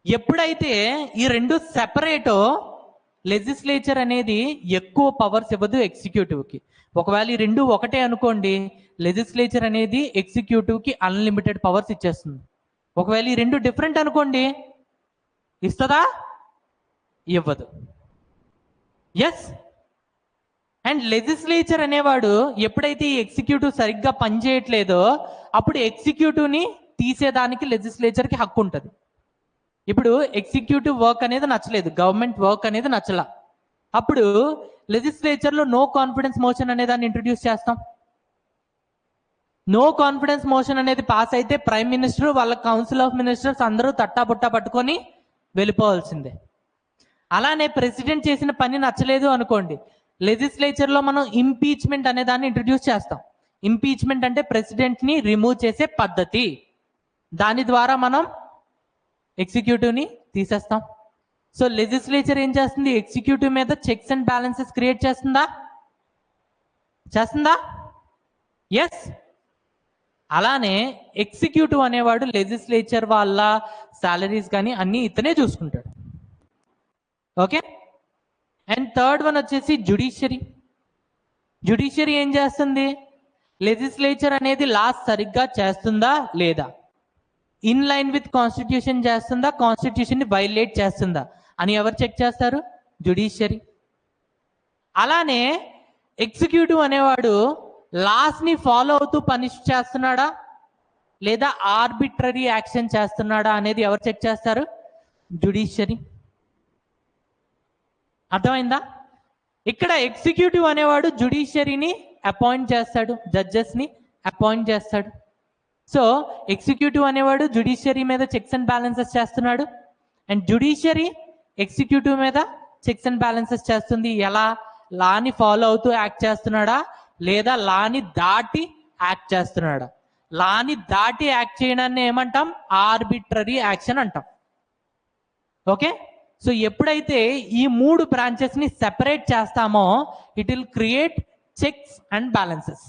ఎప్పుడైతే ఈ రెండు సెపరేటో లెజిస్లేచర్ అనేది ఎక్కువ పవర్స్ ఇవ్వదు ఎగ్జిక్యూటివ్కి. ఒకవేళ ఈ రెండు ఒకటే అనుకోండి, లెజిస్లేచర్ అనేది ఎగ్జిక్యూటివ్కి అన్లిమిటెడ్ పవర్స్ ఇచ్చేస్తుంది. ఒకవేళ ఈ రెండు డిఫరెంట్ అనుకోండి, ఇస్తుందా? ఇవ్వదు. ఎస్. అండ్ లెజిస్లేచర్ అనేవాడు ఎప్పుడైతే ఈ ఎగ్జిక్యూటివ్ సరిగ్గా పనిచేయట్లేదో అప్పుడు ఎగ్జిక్యూటివ్ని తీసేదానికి లెజిస్లేచర్కి హక్కు ఉంటుంది. ఇప్పుడు ఎగ్జిక్యూటివ్ వర్క్ అనేది నచ్చలేదు, గవర్నమెంట్ వర్క్ అనేది నచ్చలా, అప్పుడు లెజిస్లేచర్లో నో కాన్ఫిడెన్స్ మోషన్ అనే దాన్ని ఇంట్రడ్యూస్ చేస్తాం. నో కాన్ఫిడెన్స్ మోషన్ అనేది పాస్ అయితే ప్రైమ్ మినిస్టర్, వాళ్ళ కౌన్సిల్ ఆఫ్ మినిస్టర్స్ అందరూ తట్టాబుట్టా పట్టుకొని వెళ్ళిపోవాల్సిందే. అలానే ప్రెసిడెంట్ చేసిన పని నచ్చలేదు అనుకోండి, లెజిస్లేచర్లో మనం ఇంపీచ్మెంట్ అనే దాన్ని ఇంట్రడ్యూస్ చేస్తాం. ఇంపీచ్మెంట్ అంటే ప్రెసిడెంట్ని రిమూవ్ చేసే పద్ధతి. దాని ద్వారా మనం ఎగ్జిక్యూటివ్ని తీసేస్తాం. సో లెజిస్లేచర్ ఏం చేస్తుంది? ఎగ్జిక్యూటివ్ మీద చెక్స్ అండ్ బ్యాలెన్సెస్ క్రియేట్ చేస్తుందా? ఎస్. అలానే ఎగ్జిక్యూటివ్ అనేవాడు లెజిస్లేచర్ వాళ్ళ సాలరీస్ కానీ అన్ని ఇతనే చూసుకుంటాడు. ఓకే. అండ్ థర్డ్ వన్ వచ్చేసి జుడిషియరీ. జుడిషియరీ ఏం చేస్తుంది? లెజిస్లేచర్ అనేది లాస్ సరిగ్గా చేస్తుందా లేదా, ఇన్ లైన్ విత్ కాన్స్టిట్యూషన్ చేస్తుందా, కాన్స్టిట్యూషన్ని వైలేట్ చేస్తుందా అని ఎవరు చెక్ చేస్తారు? జుడిషియరీ. అలానే ఎగ్జిక్యూటివ్ అనేవాడు లాస్ని ఫాలో అవుతూ పనిష్ చేస్తున్నాడా లేదా ఆర్బిట్రరీ యాక్షన్ చేస్తున్నాడా అనేది ఎవరు చెక్ చేస్తారు? జుడిషియరీ. అర్థమైందా? ఇక్కడ ఎగ్జిక్యూటివ్ అనేవాడు జుడిషియరీని అపాయింట్ చేస్తాడు, జడ్జెస్ని అపాయింట్ చేస్తాడు. సో ఎగ్జిక్యూటివ్ అనేవాడు జుడిషియరీ మీద చెక్స్ అండ్ బ్యాలెన్సెస్ చేస్తున్నాడు, అండ్ జుడిషియరీ ఎగ్జిక్యూటివ్ మీద చెక్స్ అండ్ బ్యాలెన్సెస్ చేస్తుంది. ఎలా? లాని ఫాలో అవుతూ యాక్ట్ చేస్తున్నాడా లేదా లాని దాటి యాక్ట్ చేస్తున్నాడా? లాని దాటి యాక్ట్ చేయడాన్ని ఏమంటాం? ఆర్బిట్రరీ యాక్షన్ అంటాం. ఓకే. సో ఎప్పుడైతే ఈ మూడు బ్రాంచెస్ని సెపరేట్ చేస్తామో it will create checks and balances.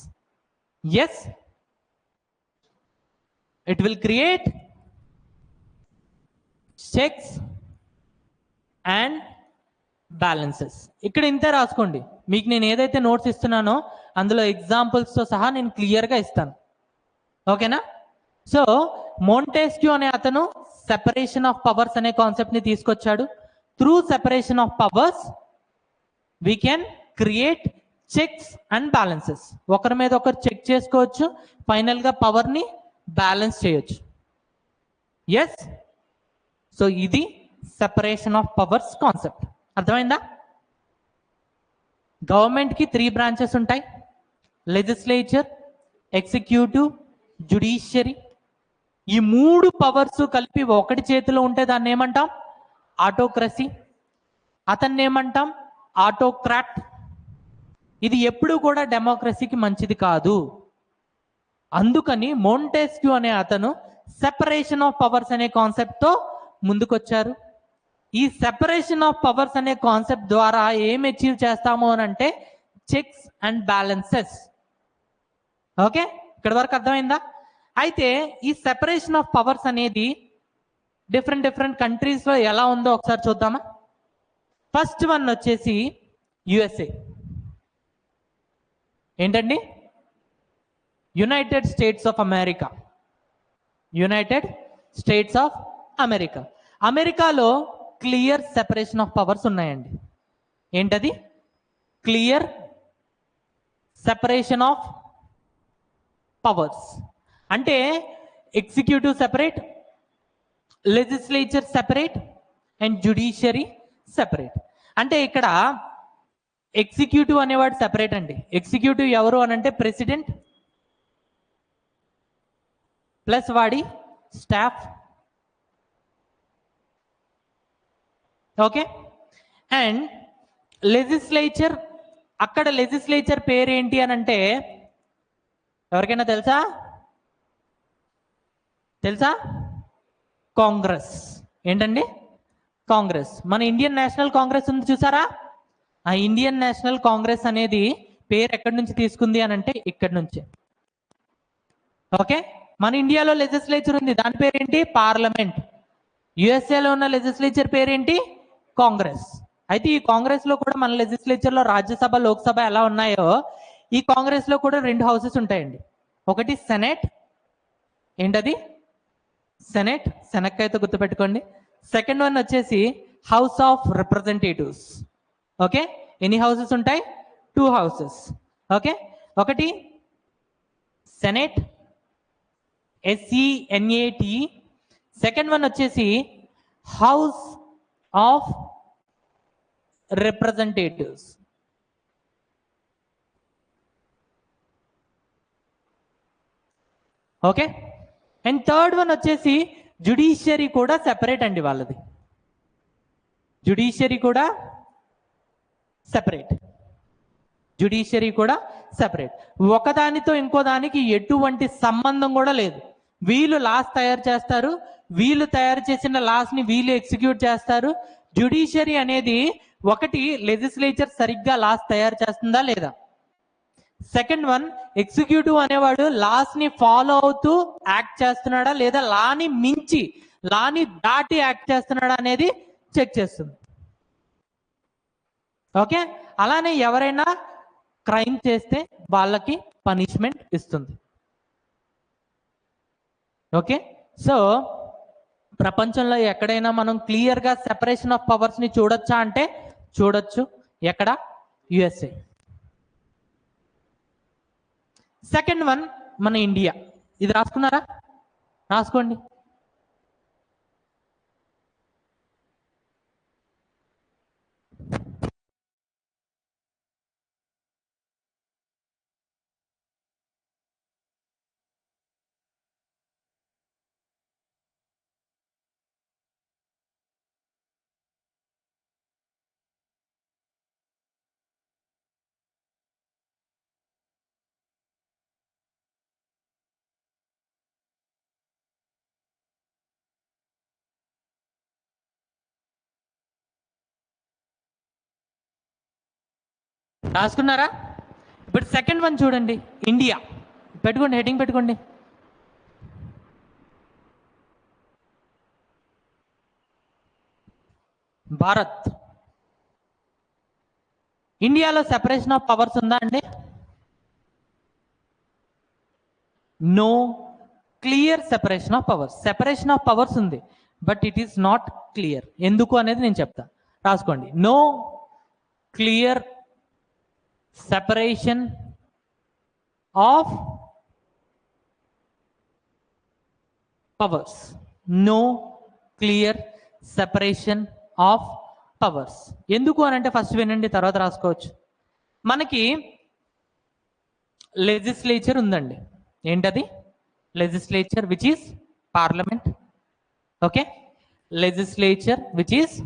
Yes, it will create checks and balances. ఇక్కడ ఇంతే రాసుకోండి. మీకు నేను ఏదైతే నోట్స్ ఇస్తున్నానో అందులో ఎగ్జాంపుల్స్తో సహా నేను క్లియర్గా ఇస్తాను. ఓకేనా? సో మోంటెస్క్యూ అనే అతను సెపరేషన్ ఆఫ్ పవర్స్ అనే కాన్సెప్ట్ని తీసుకొచ్చాడు. Through separation of powers we can create checks and balances. ఒకరి మీద ఒకరు చెక్ చేసుకోవచ్చు, ఫైనల్గా పవర్ని బ్యాలెన్స్ చేయొచ్చు. ఎస్. సో ఇది సెపరేషన్ ఆఫ్ పవర్స్ కాన్సెప్ట్. అర్థమైందా? గవర్నమెంట్కి 3 బ్రాంచెస్ ఉంటాయి: లెజిస్లేచర్, ఎగ్జిక్యూటివ్, జుడిషియరీ. ఈ 3 పవర్స్ కలిపి ఒకటి చేతిలో ఉంటే దాన్ని ఏమంటాం? ఆటోక్రసీ. అతన్ని ఏమంటాం? ఆటోక్రాట్. ఇది ఎప్పుడు కూడా డెమోక్రసీకి మంచిది కాదు. అందుకని మోంటెస్క్యూ అనే అతను సెపరేషన్ ఆఫ్ పవర్స్ అనే కాన్సెప్ట్తో ముందుకొచ్చారు. ఈ సెపరేషన్ ఆఫ్ పవర్స్ అనే కాన్సెప్ట్ ద్వారా ఏం అచీవ్ చేస్తాము అని అంటే చెక్స్ అండ్ బ్యాలెన్సెస్. ఓకే, ఇక్కడ వరకు అర్థమైందా? అయితే ఈ సెపరేషన్ ఆఫ్ పవర్స్ అనేది డిఫరెంట్ కంట్రీస్లో ఎలా ఉందో ఒకసారి చూద్దామా? ఫస్ట్ వన్ వచ్చేసి యుఎస్ఏ. ఏంటండి? United States of America. United States of America. అమెరికాలో క్లియర్ సెపరేషన్ ఆఫ్ పవర్స్ ఉన్నాయండి. ఏంటది? Clear separation of powers. అంటే executive separate, legislature separate and judiciary separate. అంటే ఇక్కడ ఎగ్జిక్యూటివ్ అనేవాడు సెపరేట్ అండి. ఎగ్జిక్యూటివ్ ఎవరు అని అంటే ప్రెసిడెంట్ ప్లస్ వాడి స్టాఫ్. ఓకే. అండ్ లెజిస్లేచర్, అక్కడ లెజిస్లేచర్ పేరు ఏంటి అని అంటే ఎవరికైనా తెలుసా? కాంగ్రెస్. ఏంటండి? కాంగ్రెస్. మన ఇండియన్ నేషనల్ కాంగ్రెస్ ఉంది చూసారా? ఆ ఇండియన్ నేషనల్ కాంగ్రెస్ అనేది పేరు ఎక్కడి నుంచి తీసుకుంది అని అంటే ఇక్కడి నుంచి. ఓకే. మన ఇండియాలో లెజిస్లేచర్ ఉంది, దాని పేరేంటి? పార్లమెంట్. యుఎస్ఏలో ఉన్న లెజిస్లేచర్ పేరేంటి? కాంగ్రెస్. అయితే ఈ కాంగ్రెస్ లో కూడా మన లెజిస్లేచర్ లో రాజ్యసభ, లోక్సభ ఎలా ఉన్నాయో ఈ కాంగ్రెస్ లో కూడా 2 హౌసెస్ ఉంటాయండి. ఒకటి సెనెట్, ఏంటది? సెనెట్, శనక్కాయతో గుర్తుపెట్టుకోండి. సెకండ్ వన్ వచ్చేసి హౌస్ ఆఫ్ రిప్రజెంటేటివ్స్. ఓకే. ఎన్ని హౌసెస్ ఉంటాయి? 2 హౌసెస్. ఓకే. ఒకటి సెనెట్, SENAT. సెకండ్ వన్ వచ్చేసి house of representatives. Okay. And third one వచ్చేసి జ్యుడిషియరీ కూడా సెపరేట్ అండి వాళ్ళది. జ్యుడిషియరీ కూడా సెపరేట్. ఒకదానితో ఇంకో దానికి ఎటువంటి సంబంధం కూడా లేదు. వీళ్ళు లాస్ తయారు చేస్తారు, వీళ్ళు తయారు చేసిన లాస్ ని వీళ్ళు ఎగ్జిక్యూట్ చేస్తారు. జ్యుడిషియరీ అనేది ఒకటి లెజిస్లేచర్ సరిగ్గా లాస్ తయారు చేస్తుందా లేదా. సెకండ్ వన్ ఎగ్జిక్యూటివ్ అనేవాడు లాస్ ని ఫాలో అవుతూ యాక్ట్ చేస్తున్నాడా లేదా, లాని మించి, లాని దాటి యాక్ట్ చేస్తున్నాడా అనేది చెక్ చేస్తుంది. ఓకే. అలానే ఎవరైనా క్రైమ్ చేస్తే వాళ్ళకి పనిష్మెంట్ ఇస్తుంది. ఓకే. సో ప్రపంచంలో ఎక్కడైనా మనం క్లియర్గా సెపరేషన్ ఆఫ్ పవర్స్ ని చూడొచ్చా అంటే చూడొచ్చు. ఎక్కడ? యుఎస్ఏ. సెకండ్ వన్ మన ఇండియా. ఇది రాసుకున్నారా? రాసుకోండి. రాసుకున్నారా? ఇప్పుడు సెకండ్ వన్ చూడండి, ఇండియా. పెట్టుకోండి, హెడ్డింగ్ పెట్టుకోండి. భారత్. ఇండియాలో సెపరేషన్ ఆఫ్ పవర్స్ ఉందా అండి? No clear separation of powers. Separation of powers ఉంది, but it is not clear. ఎందుకు అనేది నేను చెప్తా, రాసుకోండి. No clear separation of powers. No clear separation of powers. ఎందుకు అని అంటే ఫస్ట్ వినండి, తర్వాత రాసుకోవచ్చు. మనకి లెజిస్లేచర్ ఉందండి. ఏంటది? Legislature which is parliament. Okay. Legislature which is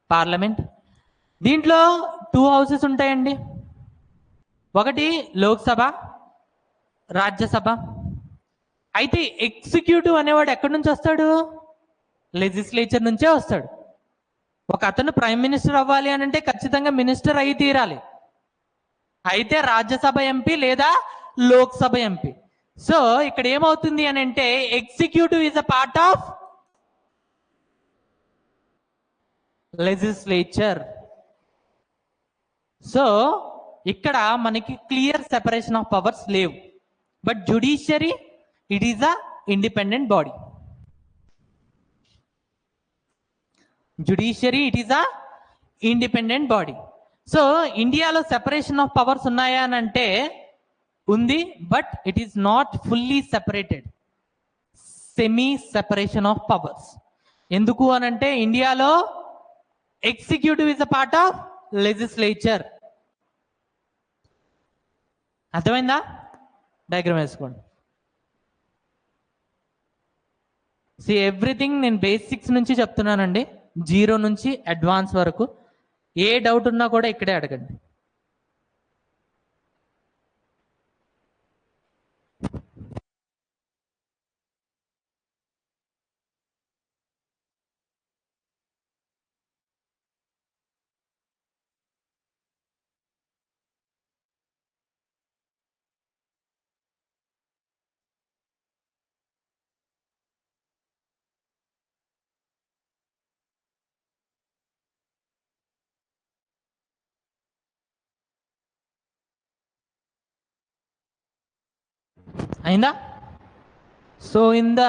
parliament. దీంట్లో 2 హౌసెస్ ఉంటాయండి. ఒకటి లోక్సభ, రాజ్యసభ. అయితే ఎగ్జిక్యూటివ్ అనేవాడు ఎక్కడి నుంచి వస్తాడు? లెజిస్లేచర్ నుంచే వస్తాడు. ఒక అతను ప్రైమ్ మినిస్టర్ అవ్వాలి అని అంటే ఖచ్చితంగా మినిస్టర్ అయి తీరాలి. అయితే రాజ్యసభ ఎంపీ లేదా లోక్సభ ఎంపీ. సో ఇక్కడ ఏమవుతుంది అని అంటే executive is a part of legislature. So ఇక్కడ మనకి క్లియర్ సెపరేషన్ ఆఫ్ పవర్స్ లేవు. But judiciary it is a independent body. Judiciary it is a independent body. So ఇండియాలో సెపరేషన్ ఆఫ్ పవర్స్ ఉన్నాయా అని అంటే ఉంది, but it is not fully separated, semi separation of powers. ఎందుకు అని అంటే ఇండియాలో executive is a part of legislature. అర్థమైందా? డయాగ్రామ్ వేసుకోండి. ఎవ్రీథింగ్ నేను బేసిక్స్ నుంచి చెప్తున్నానండి, 0 నుంచి అడ్వాన్స్ వరకు. ఏ డౌట్ ఉన్నా కూడా ఇక్కడే అడగండి. అయిందా? So in the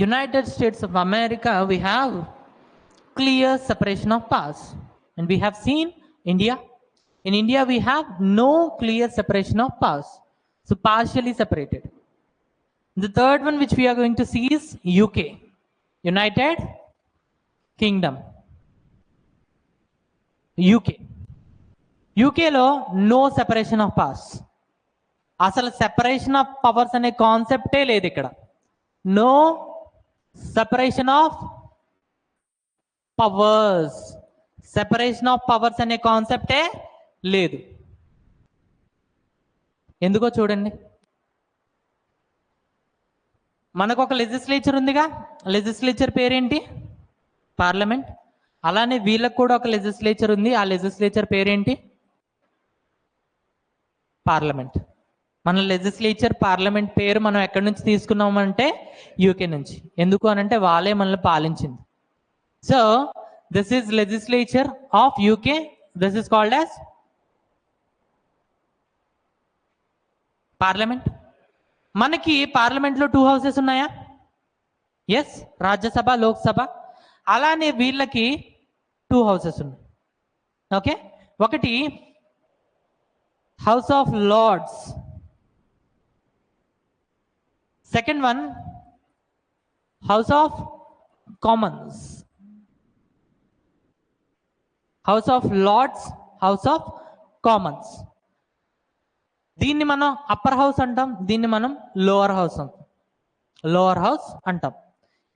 United States of America we have clear separation of powers, and we have seen India. In India we have no clear separation of powers, so partially separated. The third one which we are going to see is UK, United Kingdom. UK లో no separation of powers. అసలు సెపరేషన్ ఆఫ్ పవర్స్ అనే కాన్సెప్టే లేదు ఇక్కడ. No separation of powers, separation of powers అనే కాన్సెప్టే లేదు. ఎందుకో చూడండి. మనకు ఒక లెజిస్లేచర్ ఉందిగా, లెజిస్లేచర్ పేరేంటి? పార్లమెంట్. అలానే వీళ్ళకు కూడా ఒక లెజిస్లేచర్ ఉంది, ఆ లెజిస్లేచర్ పేరేంటి? పార్లమెంట్. మన లెజిస్లేచర్ పార్లమెంట్ పేరు మనం ఎక్కడి నుంచి తీసుకున్నామంటే యూకే నుంచి. ఎందుకు అనంటే వాళ్ళే మనల్ని పాలించింది. So this is legislature of UK. This is called as parliament. మనకి పార్లమెంట్లో 2 హౌసెస్ ఉన్నాయా? ఎస్, రాజ్యసభ, లోక్సభ. అలానే వీళ్ళకి 2 హౌసెస్ ఉన్నాయి. ఓకే, ఒకటి House of Lords, second one House of Commons. House of Lords, House of Commons. దీన్ని మనం అప్పర్ హౌస్ అంటాం, దీన్ని మనం లోవర్ హౌస్ అంటాం. లోవర్ హౌస్ అంటాం.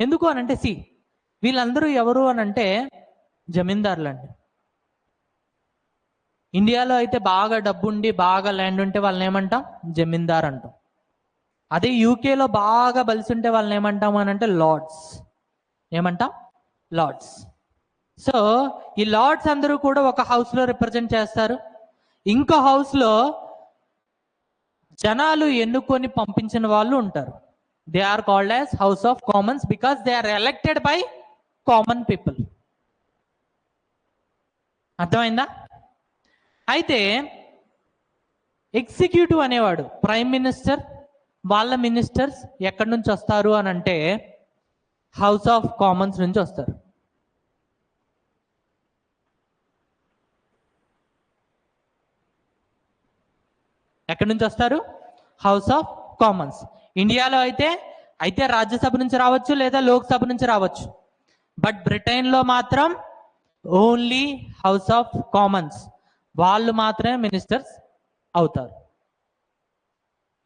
ఎందుకు అనంటే వీళ్ళందరూ ఎవరు అనంటే జమీందారులు అండి. ఇండియాలో అయితే బాగా డబ్బు ఉండి బాగా ల్యాండ్ ఉంటే వాళ్ళని ఏమంటాం? జమీందార్ అంటాం. అదే యూకేలో బాగా బలిసి ఉంటే వాళ్ళని ఏమంటాం అనంటే లార్డ్స్. ఏమంటాం? లార్డ్స్. సో ఈ లార్డ్స్ అందరూ కూడా ఒక హౌస్ లో రిప్రజెంట్ చేస్తారు. ఇంకో హౌస్ లో జనాలు ఎన్నుకొని పంపించిన వాళ్ళు ఉంటారు. They are called as House of Commons because they are elected by common people. అర్థమైందా? అయితే ఎగ్జిక్యూటివ్ అనేవాడు ప్రైమ్ మినిస్టర్, వాళ్ళ మినిస్టర్స్ ఎక్కడి నుంచి వస్తారు అని అంటే హౌస్ ఆఫ్ కామన్స్ నుంచి వస్తారు. ఎక్కడి నుంచి వస్తారు? House of Commons. ఇండియాలో అయితే రాజ్యసభ నుంచి రావచ్చు లేదా లోక్సభ నుంచి రావచ్చు. బట్ బ్రిటన్లో మాత్రం ఓన్లీ హౌస్ ఆఫ్ కామన్స్, వాళ్ళు మాత్రమే మినిస్టర్స్ అవుతారు.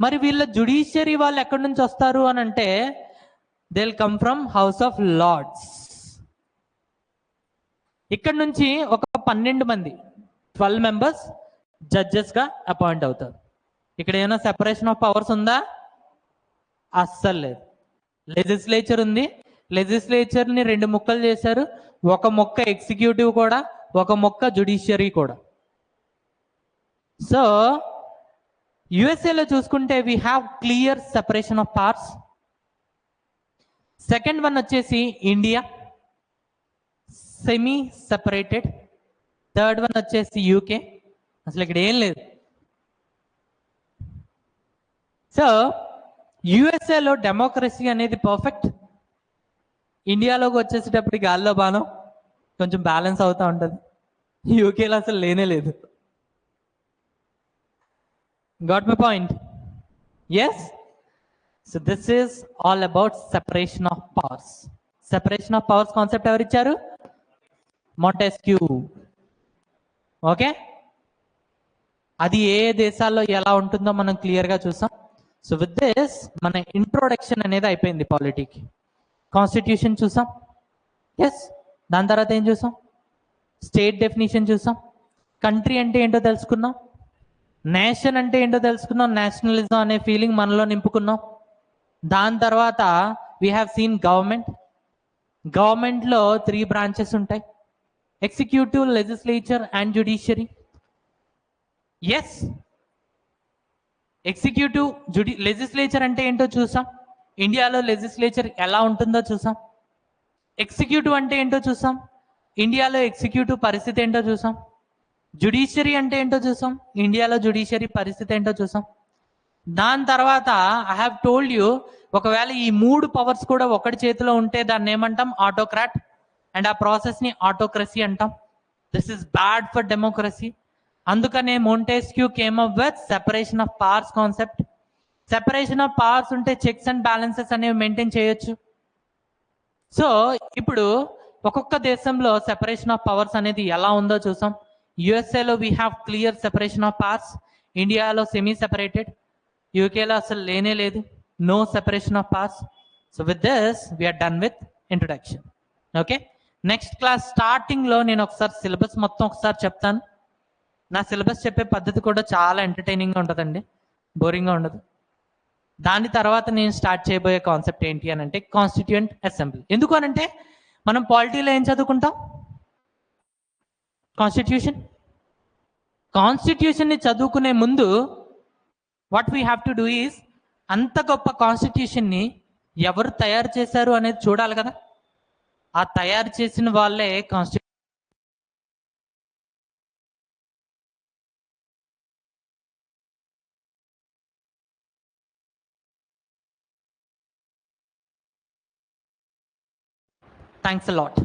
మరి వీళ్ళ జుడిషియరీ వాళ్ళు ఎక్కడి నుంచి వస్తారు అని అంటే they will come from House of Lords. ఇక్కడ నుంచి ఒక 12 మంది 12 మెంబర్స్ జడ్జెస్ గా అపాయింట్ అవుతారు. ఇక్కడ ఏమైనా సెపరేషన్ ఆఫ్ పవర్స్ ఉందా? అస్సలు లేదు. లెజిస్లేచర్ ఉంది, లెజిస్లేచర్ ని 2 ముక్కలు చేశారు. ఒక ముక్క ఎగ్జిక్యూటివ్ కూడా, ఒక ముక్క జుడిషియరీ కూడా. సో యుఎస్ఏలో చూసుకుంటే we have clear separation of powers. Second one వచ్చేసి India, semi separated. Third one వచ్చేసి యూకే, అసలు ఇక్కడ ఏం లేదు. సో యుఎస్ఏలో డెమోక్రసీ అనేది పర్ఫెక్ట్. ఇండియాలోకి వచ్చేసేటప్పటికి గాల్లో బాణం కొంచెం బ్యాలెన్స్ అవుతూ ఉంటుంది. యూకేలో అసలు లేనే లేదు. Got my point? Yes. So this is all about separation of powers. Separation of powers concept ఎవరు ఇచ్చారు? మాంటెస్క్యూ. ఓకే, అది ఏ దేశాల్లో ఎలా ఉంటుందో మనం క్లియర్గా చూసాం. సో విత్ దిస్ మన ఇంట్రొడక్షన్ అనేది అయిపోయింది పాలిటీకి. కాన్స్టిట్యూషన్ చూసాం, ఎస్. దాని తర్వాత ఏం చూసాం? స్టేట్ డెఫినేషన్ చూసాం. కంట్రీ అంటే ఏంటో తెలుసుకున్నాం. నేషన్ అంటే ఏంటో తెలుసుకున్నాం. నేషనలిజం అనే ఫీలింగ్ మనలో నింపుకున్నాం. దాని తర్వాత వీ హ్యావ్ సీన్ గవర్నమెంట్. గవర్నమెంట్లో 3 బ్రాంచెస్ ఉంటాయి: executive, legislature and judiciary. Yes, executive legislature అంటే ఏంటో చూసాం. ఇండియాలో లెజిస్లేచర్ ఎలా ఉంటుందో చూసాం. ఎగ్జిక్యూటివ్ అంటే ఏంటో చూసాం. ఇండియాలో ఎగ్జిక్యూటివ్ పరిస్థితి ఏంటో చూసాం. జ్యుడిషియరీ అంటే ఏంటో చూసాం. ఇండియాలో జ్యుడిషియరీ పరిస్థితి ఏంటో చూసాం. దాని తర్వాత ఐ హ్యావ్ టోల్డ్ యూ, ఒకవేళ ఈ 3 పవర్స్ కూడా ఒకటి చేతిలో ఉంటే దాన్ని ఏమంటాం? ఆటోక్రాట్. అండ్ ఆ ప్రాసెస్ని ఆటోక్రసీ అంటాం. This is bad for democracy. అందుకనే Montesquieu came up with separation of powers concept. Separation of powers ఉంటే చెక్స్ అండ్ బ్యాలెన్సెస్ అనేవి మెయింటైన్ చేయొచ్చు. సో ఇప్పుడు ఒక్కొక్క దేశంలో సెపరేషన్ ఆఫ్ పవర్స్ అనేది ఎలా ఉందో చూసాం. యుఎస్ఏలో we have clear separation of powers. ఇండియాలో సెమీ సెపరేటెడ్. యూకేలో అసలు లేనే లేదు, no separation of powers. So with this we are done with introduction. Okay, next class స్టార్టింగ్లో నేను ఒకసారి సిలబస్ మొత్తం ఒకసారి చెప్తాను. నా సిలబస్ చెప్పే పద్ధతి కూడా చాలా ఎంటర్టైనింగ్గా ఉంటుందండి, బోరింగ్గా ఉండదు. దాని తర్వాత నేను స్టార్ట్ చేయబోయే కాన్సెప్ట్ ఏంటి అని అంటే కాన్స్టిట్యూయెంట్ అసెంబ్లీ. ఎందుకు అనంటే మనం పాలిటీలో ఏం చదువుకుంటాం? కాన్స్టిట్యూషన్. కాన్స్టిట్యూషన్ని చదువుకునే ముందు what we have to do is, అంత గొప్ప కాన్స్టిట్యూషన్ని ఎవరు తయారు చేశారు అనేది చూడాలి కదా. ఆ తయారు చేసిన వాళ్ళే కాన్స్టిట్యూషన్. Thanks a lot.